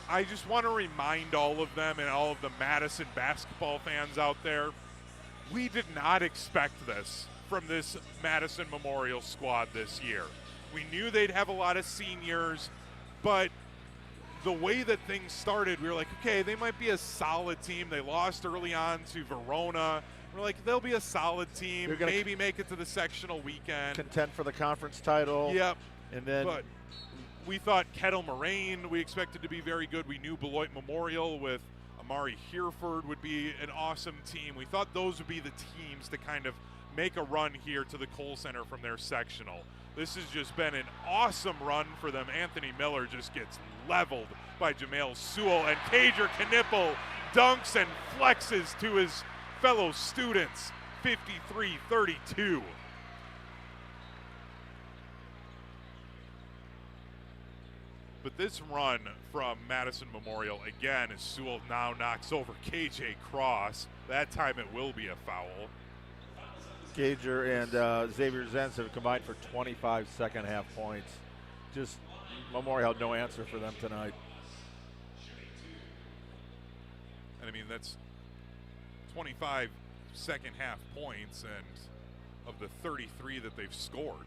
I just want to remind all of them and all of the Madison basketball fans out there, we did not expect this from this Madison Memorial squad this year. We knew they'd have a lot of seniors, but the way that things started, we were like, okay, they might be a solid team. They lost early on to Verona. We're like, they'll be a solid team, maybe make it to the sectional weekend. Contend for the conference title. Yep. And then but we thought Kettle Moraine we expected to be very good. We knew Beloit Memorial with Amari Hereford would be an awesome team. We thought those would be the teams to kind of make a run here to the Kohl Center from their sectional. This has just been an awesome run for them. Anthony Miller just gets leveled by Jamel Sewell, and Kager Knueppel dunks and flexes to his fellow students, 53-32. But this run from Madison Memorial, again, as Sewell now knocks over KJ Cross. That time it will be a foul. Kager and Zavier Zens have combined for 25 second half points. Just Memorial had no answer for them tonight. And I mean, that's 25 second half points, and of the 33 that they've scored.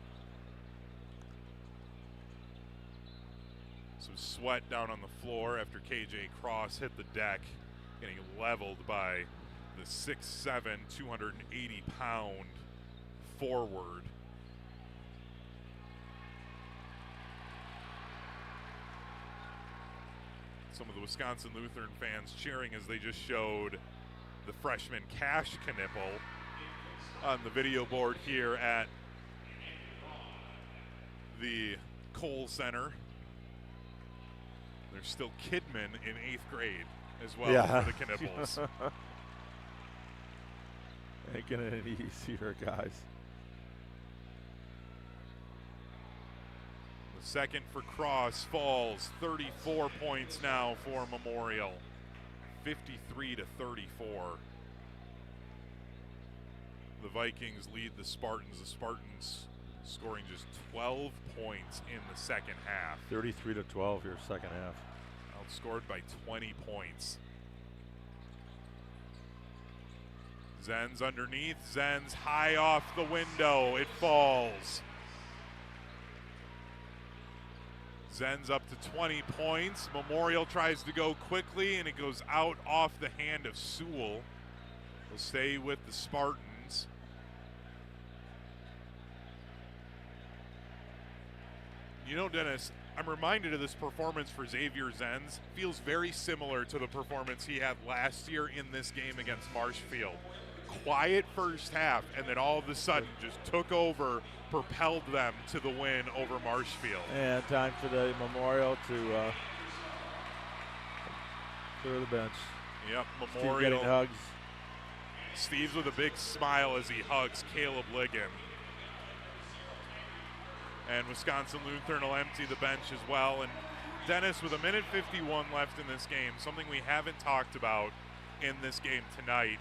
Some sweat down on the floor after KJ Cross hit the deck, getting leveled by the 6'7", 280-pound forward. Some of the Wisconsin Lutheran fans cheering as they just showed the freshman Kager Knueppel on the video board here at the Kohl Center. There's still Kidman in 8th grade as well for the Knueppels. Ain't getting any easier, guys. The second for Cross falls. 34 points now for Memorial. 53-34. The Vikings lead the Spartans. The Spartans scoring just 12 points in the second half. 33-12 here, second half. Outscored by 20 points. Zens underneath. Zens high off the window. It falls. Zens up to 20 points. Memorial tries to go quickly, and it goes out off the hand of Sewell. We'll stay with the Spartans. You know, Dennis, I'm reminded of this performance for Zavier Zens. Feels very similar to the performance he had last year in this game against Marshfield. Quiet first half, and then all of a sudden just took over, propelled them to the win over Marshfield. And time for the Memorial to clear the bench. Yep, Memorial. Steve getting hugs. Steve's with a big smile as he hugs Caleb Ligon. And Wisconsin Lutheran will empty the bench as well. And Dennis, with 1:51 left in this game, something we haven't talked about in this game tonight.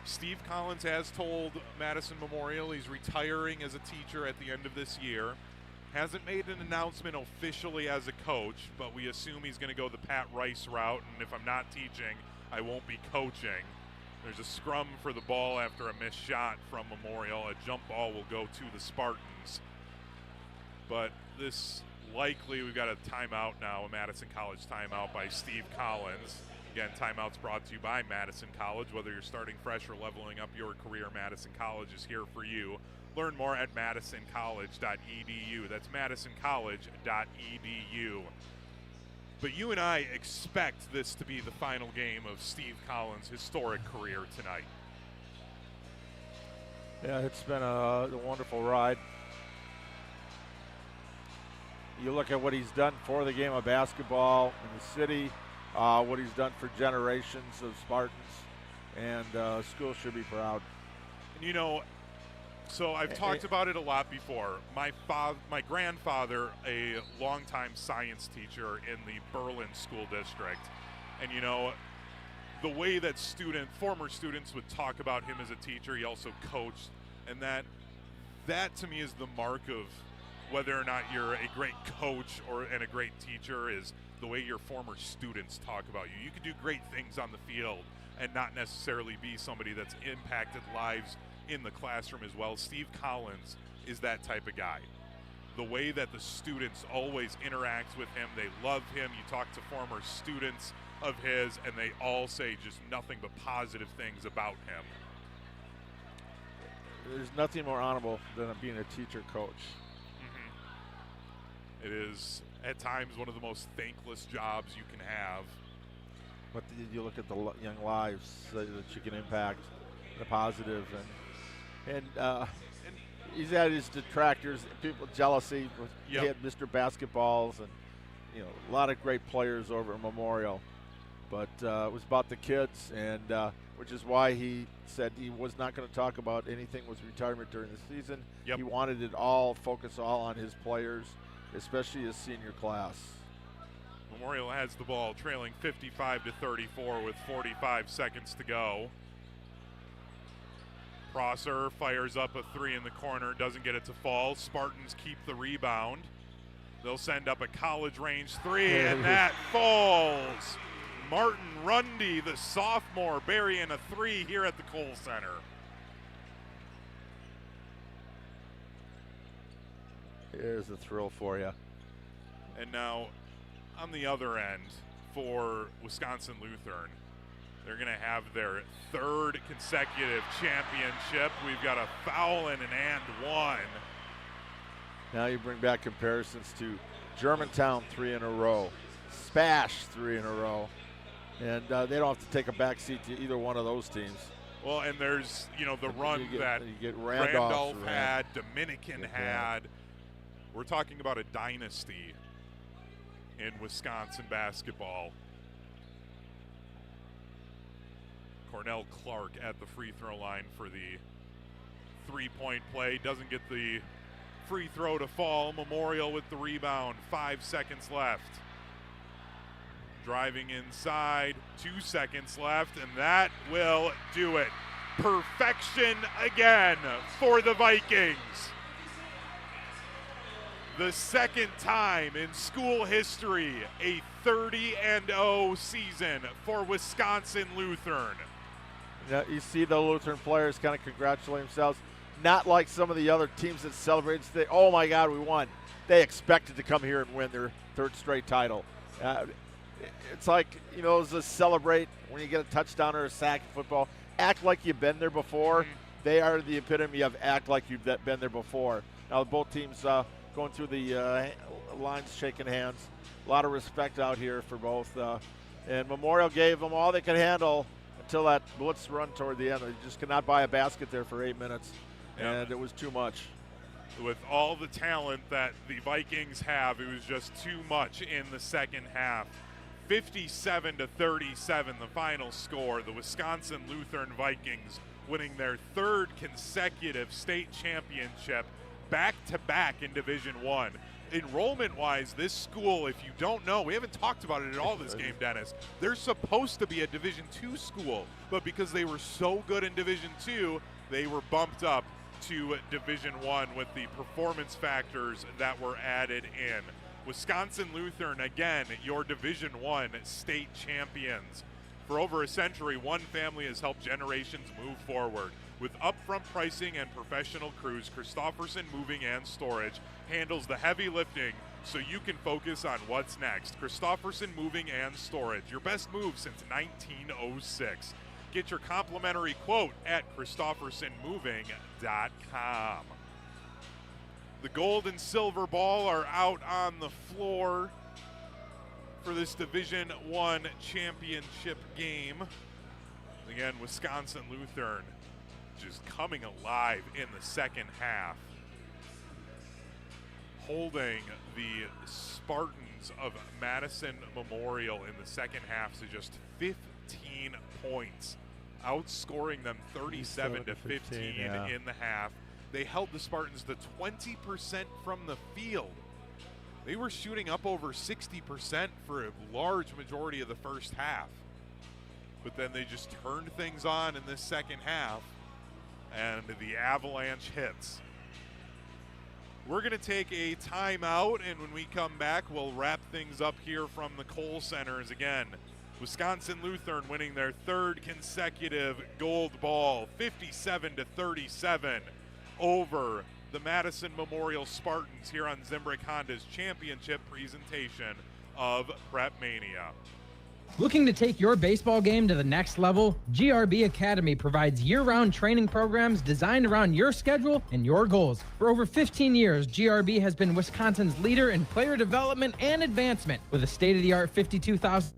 Steve Collins has told Madison Memorial he's retiring as a teacher at the end of this year. Hasn't made an announcement officially as a coach, but we assume he's going to go the Pat Rice route, and if I'm not teaching, I won't be coaching. There's a scrum for the ball after a missed shot from Memorial. A jump ball will go to the Spartans. But this likely, we've got a timeout now, a Madison College timeout by Steve Collins. Again, timeouts brought to you by Madison College. Whether you're starting fresh or leveling up your career, Madison College is here for you. Learn more at madisoncollege.edu. That's madisoncollege.edu. But you and I expect this to be the final game of Steve Collins' historic career tonight. Yeah, it's been a wonderful ride. You look at what he's done for the game of basketball in the city, what he's done for generations of Spartans, and school should be proud. And you know, so I've talked about it a lot before. My grandfather, a longtime science teacher in the Berlin School District, and you know, the way that former students would talk about him as a teacher, he also coached, and that to me is the mark of whether or not you're a great coach and a great teacher is the way your former students talk about you. You can do great things on the field and not necessarily be somebody that's impacted lives in the classroom as well. Steve Collins is that type of guy. The way that the students always interact with him, they love him. You talk to former students of his, and they all say just nothing but positive things about him. There's nothing more honorable than being a teacher-coach. It is, at times, one of the most thankless jobs you can have. But you look at the young lives that you can impact, the positive, and he's had his detractors, people jealousy. He had Mr. Basketballs, and a lot of great players over at Memorial. But it was about the kids, and which is why he said he was not going to talk about anything with retirement during the season. He wanted it all, focus all on his players, especially his senior class. Memorial has the ball, trailing 55-34 with 45 seconds to go. Prosser fires up a three in the corner, doesn't get it to fall. Spartans keep the rebound. They'll send up a college range three, and that falls. Martin Rundy, the sophomore, burying a three here at the Kohl Center. Here's a thrill for you. And now, on the other end, for Wisconsin Lutheran, They're going to have their third consecutive championship. We've got a foul and an and one. Now you bring back comparisons to Germantown 3 in a row, Spash 3 in a row, and they don't have to take a back seat to either one of those teams. Well, and there's, the run that you get Randolph had, Dominican had. We're talking about a dynasty in Wisconsin basketball. Cornell Clark at the free throw line for the three-point play. Doesn't get the free throw to fall. Memorial with the rebound. 5 seconds left. Driving inside. 2 seconds left, and that will do it. Perfection again for the Vikings. The second time in school history, a 30-0 season for Wisconsin Lutheran. You see the Lutheran players kind of congratulate themselves. Not like some of the other teams that celebrated. Oh my God, we won. They expected to come here and win their third straight title. It's like, just celebrate when you get a touchdown or a sack in football. Act like you've been there before. They are the epitome of act like you've been there before. Now both teams going through the lines, shaking hands. A lot of respect out here for both. And Memorial gave them all they could handle until that blitz run toward the end. They just could not buy a basket there for 8 minutes, and it was too much. With all the talent that the Vikings have, it was just too much in the second half. 57-37, the final score. The Wisconsin Lutheran Vikings winning their third consecutive state championship, back-to-back in Division I. Enrollment-wise, this school, if you don't know, we haven't talked about it at all this game, Dennis. They're supposed to be a Division II school, but because they were so good in Division II, they were bumped up to Division I with the performance factors that were added in. Wisconsin Lutheran, again, your Division I state champions. For over a century, one family has helped generations move forward. With upfront pricing and professional crews, Christofferson Moving and Storage handles the heavy lifting so you can focus on what's next. Christofferson Moving and Storage, your best move since 1906. Get your complimentary quote at ChristoffersonMoving.com. The gold and silver ball are out on the floor for this Division I championship game. Again, Wisconsin Lutheran just coming alive in the second half, holding the Spartans of Madison Memorial in the second half to just 15 points, outscoring them 37-15 in the half. They held the Spartans to 20% from the field. They were shooting up over 60% for a large majority of the first half. But then they just turned things on in this second half, and the avalanche hits. We're going to take a timeout, and when we come back, we'll wrap things up here from the Kohl Center. As again, Wisconsin Lutheran winning their third consecutive gold ball, 57-37 over the Madison Memorial Spartans here on Zimbrick Honda's championship presentation of PrepMania. Looking to take your baseball game to the next level? GRB Academy provides year-round training programs designed around your schedule and your goals. For over 15 years, GRB has been Wisconsin's leader in player development and advancement with a state-of-the-art 52,000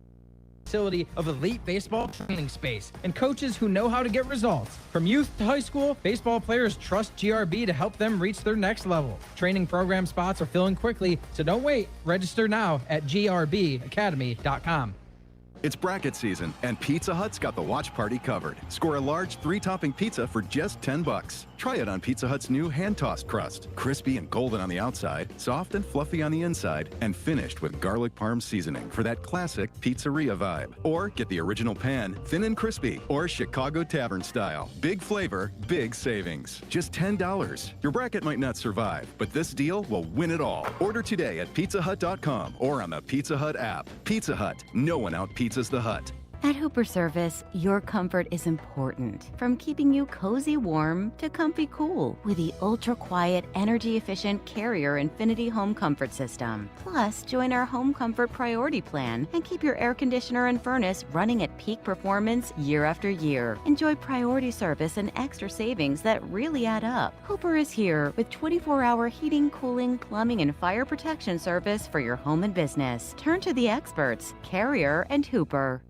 facility of elite baseball training space and coaches who know how to get results. From youth to high school, baseball players trust GRB to help them reach their next level. Training program spots are filling quickly, so don't wait. Register now at grbacademy.com. It's bracket season, and Pizza Hut's got the watch party covered. Score a large 3-topping pizza for just $10. Try it on Pizza Hut's new hand-tossed crust. Crispy and golden on the outside, soft and fluffy on the inside, and finished with garlic parm seasoning for that classic pizzeria vibe. Or get the original pan, thin and crispy, or Chicago Tavern style. Big flavor, big savings. Just $10. Your bracket might not survive, but this deal will win it all. Order today at pizzahut.com or on the Pizza Hut app. Pizza Hut, no one out-pizzas the Hut. At Hooper Service, your comfort is important. From keeping you cozy warm to comfy cool with the ultra-quiet, energy-efficient Carrier Infinity Home Comfort System. Plus, join our Home Comfort Priority Plan and keep your air conditioner and furnace running at peak performance year after year. Enjoy priority service and extra savings that really add up. Hooper is here with 24-hour heating, cooling, plumbing, and fire protection service for your home and business. Turn to the experts, Carrier and Hooper.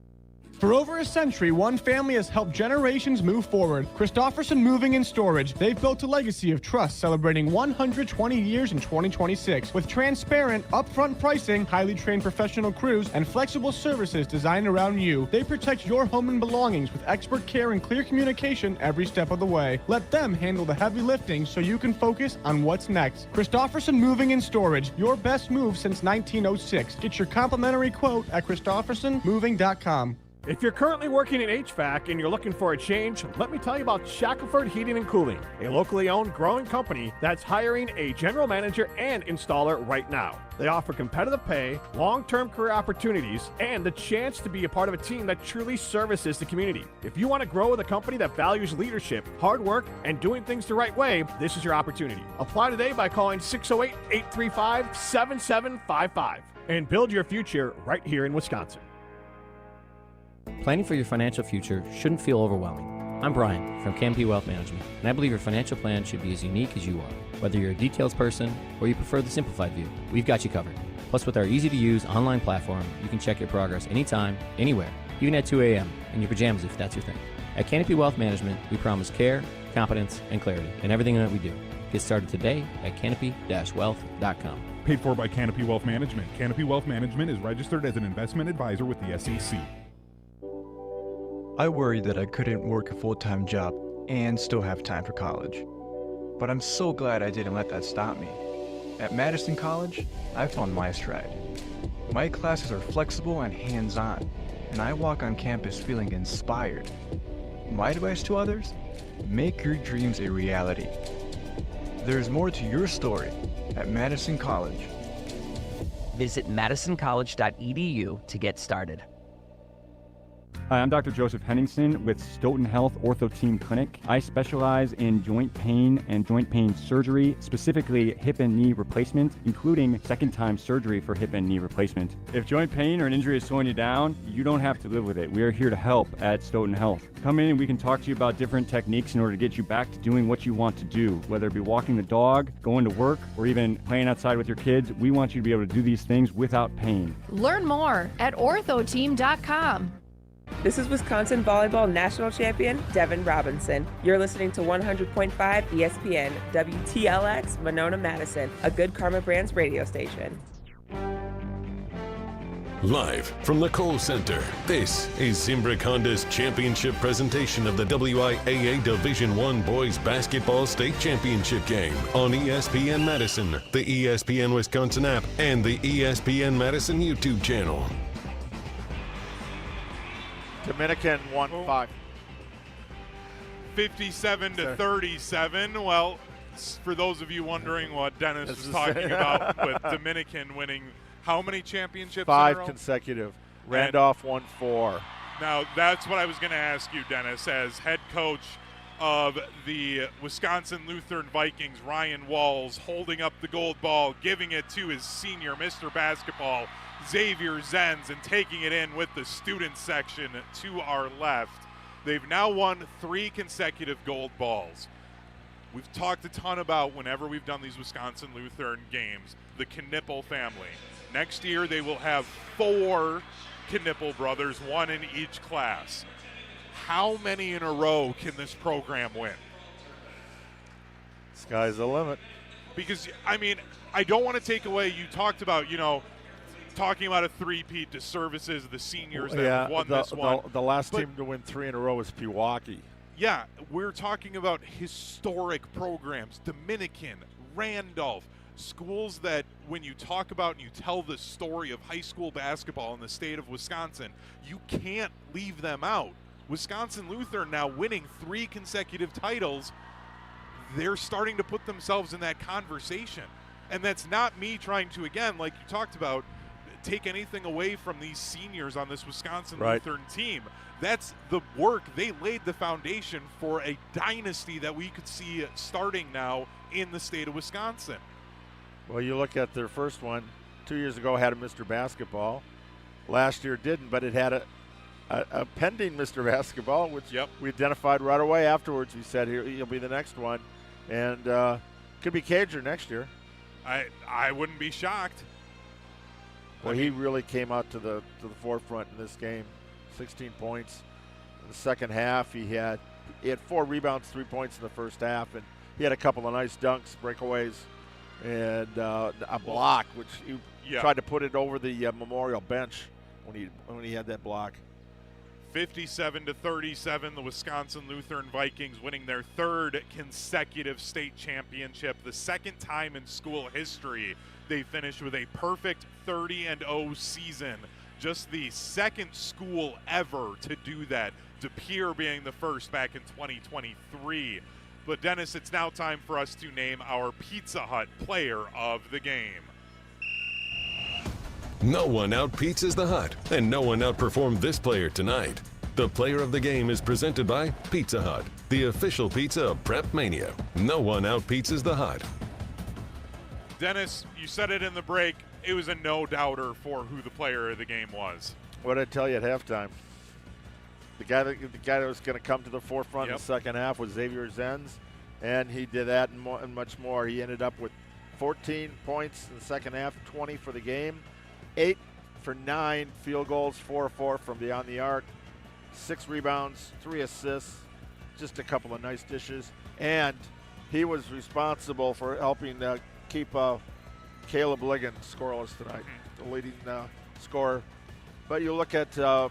For over a century, one family has helped generations move forward. Christofferson Moving and Storage. They've built a legacy of trust, celebrating 120 years in 2026. With transparent, upfront pricing, highly trained professional crews, and flexible services designed around you, they protect your home and belongings with expert care and clear communication every step of the way. Let them handle the heavy lifting so you can focus on what's next. Christofferson Moving and Storage. Your best move since 1906. Get your complimentary quote at ChristoffersonMoving.com. If you're currently working in HVAC and you're looking for a change, let me tell you about Shackelford Heating and Cooling, a locally owned growing company that's hiring a general manager and installer right now. They offer competitive pay, long-term career opportunities, and the chance to be a part of a team that truly services the community. If you want to grow with a company that values leadership, hard work, and doing things the right way, this is your opportunity. Apply today by calling 608-835-7755 and build your future right here in Wisconsin. Planning for your financial future shouldn't feel overwhelming. I'm Brian from Canopy Wealth Management, and I believe your financial plan should be as unique as you are. Whether you're a details person or you prefer the simplified view, we've got you covered. Plus, with our easy-to-use online platform, you can check your progress anytime, anywhere, even at 2 a.m. in your pajamas if that's your thing. At Canopy Wealth Management, we promise care, competence, and clarity in everything that we do. Get started today at canopy-wealth.com. Paid for by Canopy Wealth Management. Canopy Wealth Management is registered as an investment advisor with the SEC. I worried that I couldn't work a full-time job and still have time for college. But I'm so glad I didn't let that stop me. At Madison College, I found my stride. My classes are flexible and hands-on, and I walk on campus feeling inspired. My advice to others? Make your dreams a reality. There's more to your story at Madison College. Visit madisoncollege.edu to get started. Hi, I'm Dr. Joseph Henningsen with Stoughton Health Ortho Team Clinic. I specialize in joint pain and joint pain surgery, specifically hip and knee replacement, including second-time surgery for hip and knee replacement. If joint pain or an injury is slowing you down, you don't have to live with it. We are here to help at Stoughton Health. Come in and we can talk to you about different techniques in order to get you back to doing what you want to do, whether it be walking the dog, going to work, or even playing outside with your kids. We want you to be able to do these things without pain. Learn more at orthoteam.com. This is Wisconsin Volleyball National Champion Devin Robinson. You're listening to 100.5 ESPN, WTLX, Monona, Madison, a Good Karma Brands radio station. Live from the Kohl Center, this is Zimbrick Honda's championship presentation of the WIAA Division I Boys Basketball State Championship game on ESPN Madison, the ESPN Wisconsin app, and the ESPN Madison YouTube channel. Dominican won 5. 57-37. Well, for those of you wondering what Dennis was talking about with Dominican winning how many championships 5 in a row? consecutive. Randolph won 4. Now, that's what I was going to ask you, Dennis, as head coach of the Wisconsin Lutheran Vikings, Ryan Walls, holding up the gold ball, giving it to his senior, Mr. Basketball, Zavier Zens, and taking it in with the student section to our left. They've now won 3 consecutive gold balls. We've talked a ton about, whenever we've done these Wisconsin Lutheran games, the Knueppel family. Next year they will have 4 Knueppel brothers, 1 in each class. How many in a row can this program win? Sky's the limit. Because, I mean, I don't want to take away, you talked about, talking about a three-peat to services, the seniors that won this one. The last team to win 3 in a row is Pewaukee. Yeah, we're talking about historic programs, Dominican, Randolph, schools that when you talk about and you tell the story of high school basketball in the state of Wisconsin, you can't leave them out. Wisconsin Lutheran now winning 3 consecutive titles, they're starting to put themselves in that conversation. And that's not me trying to, again, like you talked about, take anything away from these seniors on this Wisconsin Right. Lutheran team. That's the work. They laid the foundation for a dynasty that we could see starting now in the state of Wisconsin. Well, you look at their first one, 2 years ago had a Mr. Basketball. Last year didn't, but it had a pending Mr. Basketball, which we identified right away afterwards. We said he'll be the next one, and could be Kager next year. I wouldn't be shocked. Well, he really came out to the forefront in this game. 16 points in the second half. He had 4 rebounds, 3 points in the first half, and he had a couple of nice dunks, breakaways, and a block, which he tried to put it over the Memorial bench when he had that block. 57-37, the Wisconsin Lutheran Vikings winning their 3rd consecutive state championship, the second time in school history they finished with a perfect 30-0 season. Just the second school ever to do that, De Pere being the first back in 2023. But Dennis, it's now time for us to name our Pizza Hut player of the game. No one out-pizzas the Hut, and no one outperformed this player tonight. The player of the game is presented by Pizza Hut, the official pizza of PrepMania. No one out-pizzas the Hut. Dennis, you said it in the break. It was a no-doubter for who the player of the game was. What did I tell you at halftime? The guy that was going to come to the forefront in the second half was Zavier Zens, and he did that and much more. He ended up with 14 points in the second half, 20 for the game, 8 for 9 field goals, 4 for 4 from beyond the arc, 6 rebounds, 3 assists, just a couple of nice dishes. And he was responsible for helping keep Caleb Ligon scoreless tonight, the leading scorer. But you look at the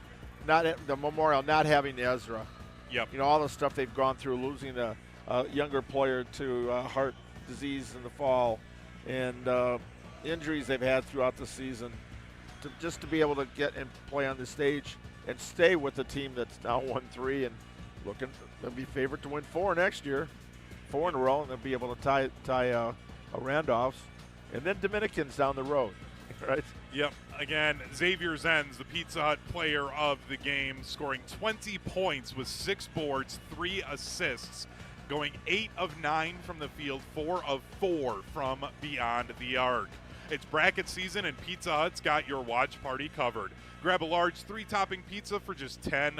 Memorial not having Ezra. Yep. You know, all the stuff they've gone through, losing a younger player to heart disease in the fall, and injuries they've had throughout the season. Just to be able to get and play on the stage and stay with the team that's now 1-3 and they'll be favored to win 4 next year, 4 in a row, and they'll be able to tie a Randolph's. And then Dominicans down the road, right? Yep. Again, Zavier Zens, the Pizza Hut player of the game, scoring 20 points with 6 boards, 3 assists, going 8 of 9 from the field, 4 of 4 from beyond the arc. It's bracket season, and Pizza Hut's got your watch party covered. Grab a large 3-topping pizza for just $10.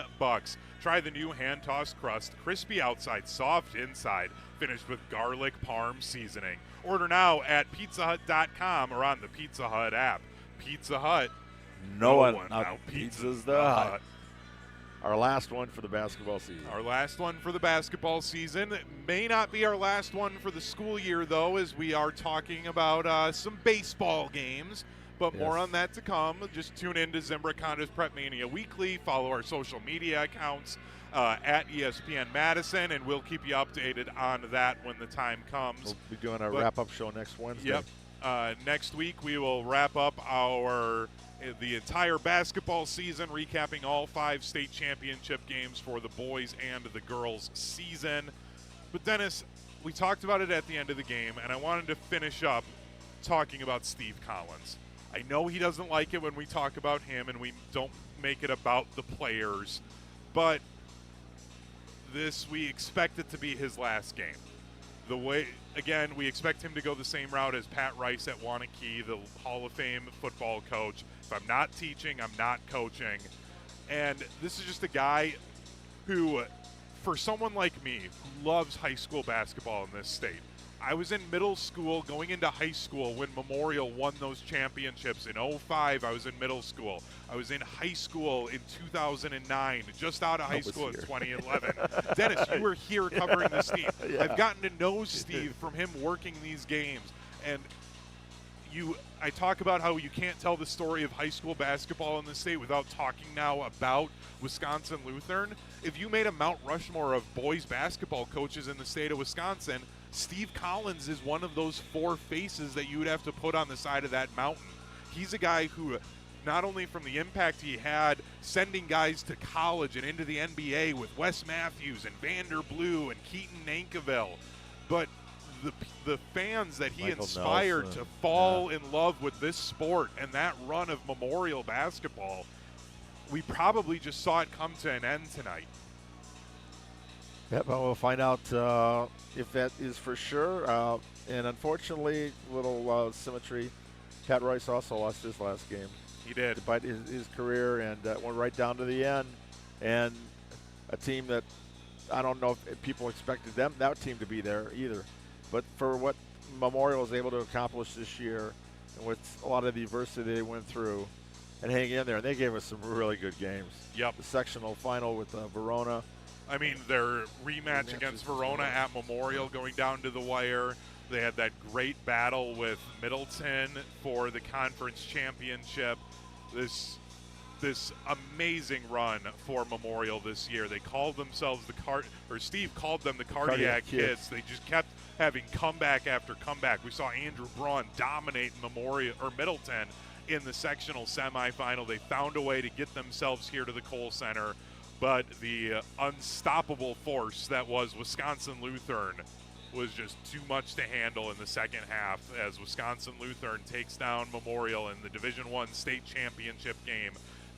Try the new hand-tossed crust, crispy outside, soft inside, finished with garlic parm seasoning. Order now at pizzahut.com or on the Pizza Hut app. Pizza Hut, no one out-pizzas the Hut. Our last one for the basketball season. Our last one for the basketball season. It may not be our last one for the school year, though, as we are talking about some baseball games. But more on that to come. Just tune in to Zimbrick Honda's PrepMania Weekly. Follow our social media accounts at ESPN Madison, and we'll keep you updated on that when the time comes. We'll be doing our wrap-up show next Wednesday. Yep. Next week we will wrap up the entire basketball season, recapping all 5 state championship games for the boys and the girls season. But Dennis, we talked about it at the end of the game, and I wanted to finish up talking about Steve Collins. I know he doesn't like it when we talk about him and we don't make it about the players, but we expect it to be his last game. We expect him to go the same route as Pat Rice at Wanakee, the Hall of Fame football coach. If I'm not teaching, I'm not coaching. And this is just a guy who, for someone like me, who loves high school basketball in this state, I was in middle school going into high school when Memorial won those championships. In 2005, I was in middle school. I was in high school in 2009, just out of high school in 2011. Dennis, you were here covering this team. Yeah. I've gotten to know Steve from him working these games. And I talk about how you can't tell the story of high school basketball in the state without talking now about Wisconsin Lutheran. If you made a Mount Rushmore of boys basketball coaches in the state of Wisconsin, Steve Collins is one of those 4 faces that you would have to put on the side of that mountain. He's a guy who, not only from the impact he had sending guys to college and into the NBA with Wes Matthews and Vander Blue and Keaton Nankivell, but the fans that he Michael inspired Nelson, to fall in love with this sport and that run of Memorial basketball, we probably just saw it come to an end tonight. Yep, well, we'll find out if that is for sure. And unfortunately, little symmetry. Pat Royce also lost his last game. He did. Despite his career, and went right down to the end. And a team that I don't know if people expected that team to be there either. But for what Memorial was able to accomplish this year, and with a lot of the adversity they went through, and hanging in there, and they gave us some really good games. Yep. The sectional final with Verona. I mean, their rematch against Verona at Memorial going down to the wire. They had that great battle with Middleton for the conference championship. This amazing run for Memorial this year. They called themselves Steve called them the Cardiac Kids. They just kept having comeback after comeback. We saw Andrew Braun dominate Middleton in the sectional semifinal. They found a way to get themselves here to the Kohl Center, but the unstoppable force that was Wisconsin Lutheran was just too much to handle in the second half as Wisconsin Lutheran takes down Memorial in the Division I state championship game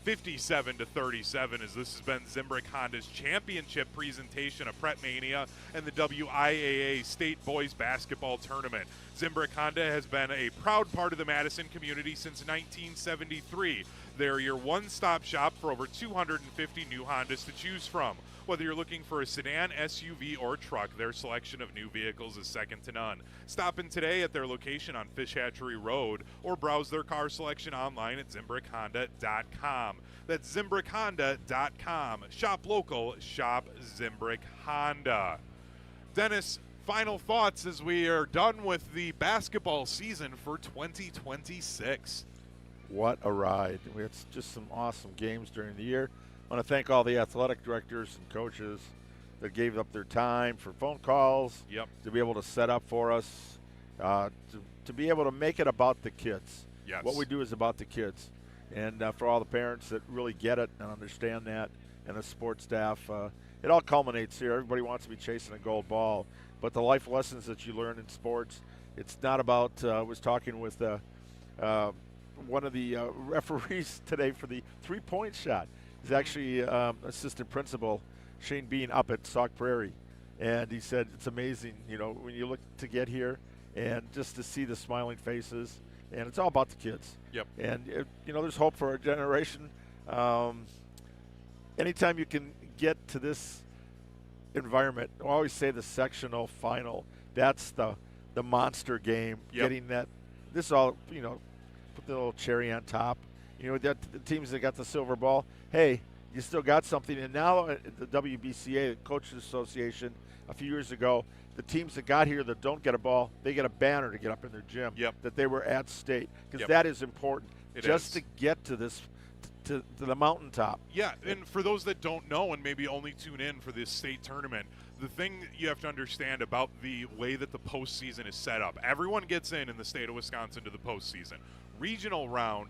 57-37, as this has been Zimbrick Honda's championship presentation of PrepMania and the WIAA State Boys Basketball Tournament. Zimbrick Honda has been a proud part of the Madison community since 1973. They're your one-stop shop for over 250 new Hondas to choose from. Whether you're looking for a sedan, SUV, or truck, their selection of new vehicles is second to none. Stop in today at their location on Fish Hatchery Road or browse their car selection online at ZimbrickHonda.com. That's ZimbrickHonda.com. Shop local, shop Zimbrick Honda. Dennis, final thoughts as we are done with the basketball season for 2026. What a ride. We had just some awesome games during the year. I want to thank all the athletic directors and coaches that gave up their time for phone calls, to be able to set up for us, to be able to make it about the kids. Yes. What we do is about the kids. And for all the parents that really get it and understand that, and the sports staff, it all culminates here. Everybody wants to be chasing a gold ball. But the life lessons that you learn in sports, it's not about, I was talking with one of the referees today for the three-point shot. He's actually assistant principal, Shane Bean, up at Sauk Prairie. And he said it's amazing, when you look to get here and just to see the smiling faces. And it's all about the kids. Yep. And, there's hope for our generation. Anytime you can get to this environment, I always say the sectional final, that's the monster game. Yep. Getting that, this is all, put the little cherry on top. The teams that got the silver ball, hey, you still got something. And now the WBCA, the Coaches Association, a few years ago, the teams that got here that don't get a ball, they get a banner to get up in their gym that they were at state, because that is important. To get to this, to the mountaintop. Yeah, and for those that don't know and maybe only tune in for this state tournament, the thing you have to understand about the way that the postseason is set up, everyone gets in the state of Wisconsin to the postseason. Regional round,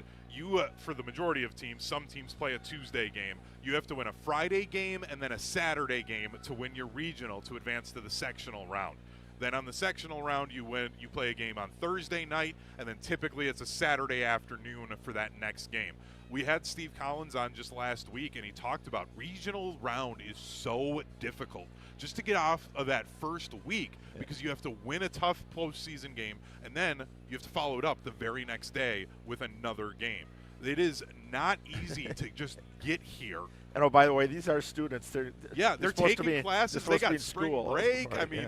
for the majority of teams, some teams play a Tuesday game. You have to win a Friday game and then a Saturday game to win your regional to advance to the sectional round. Then on the sectional round, you play a game on Thursday night, and then typically it's a Saturday afternoon for that next game. We had Steve Collins on just last week, and he talked about regional round is so difficult just to get off of that first week, because you have to win a tough postseason game, and then you have to follow it up the very next day with another game. It is not easy to just get here. And oh, by the way, these are students. They're taking classes. They got spring school. break. I mean,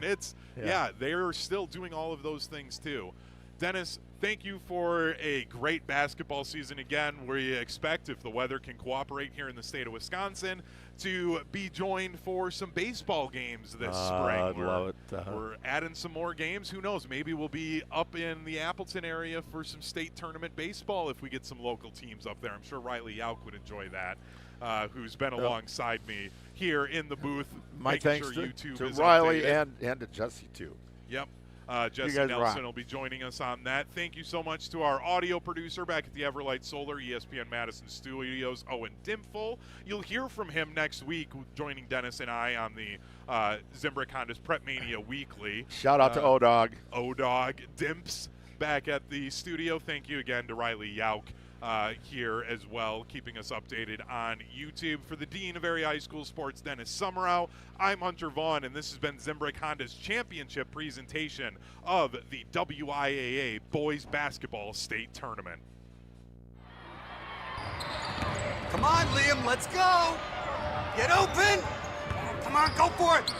they're still doing all of those things too. Dennis, thank you for a great basketball season again. We expect, if the weather can cooperate here in the state of Wisconsin, to be joined for some baseball games this spring. I'd love it. We're adding some more games. Who knows? Maybe we'll be up in the Appleton area for some state tournament baseball if we get some local teams up there. I'm sure Riley Yauk would enjoy that, who's been alongside me here in the booth. My thanks sure to YouTube to is Riley updated. and to Jesse, too. Yep. Jesse Nelson will be joining us on that. Thank you so much to our audio producer back at the Everlight Solar ESPN Madison Studios, Owen Dimful. You'll hear from him next week, joining Dennis and I on the Zimbrick Honda's PrepMania Weekly. Shout out to O-Dog. O-Dog Dimps back at the studio. Thank you again to Riley Yauk here as well, keeping us updated on YouTube. For the Dean of Area High School Sports, Dennis Summerow, I'm Hunter Vaughn, and this has been Zimbrick Honda's championship presentation of the WIAA Boys Basketball State Tournament. Come on, Liam, let's go. Get open. Come on, go for it.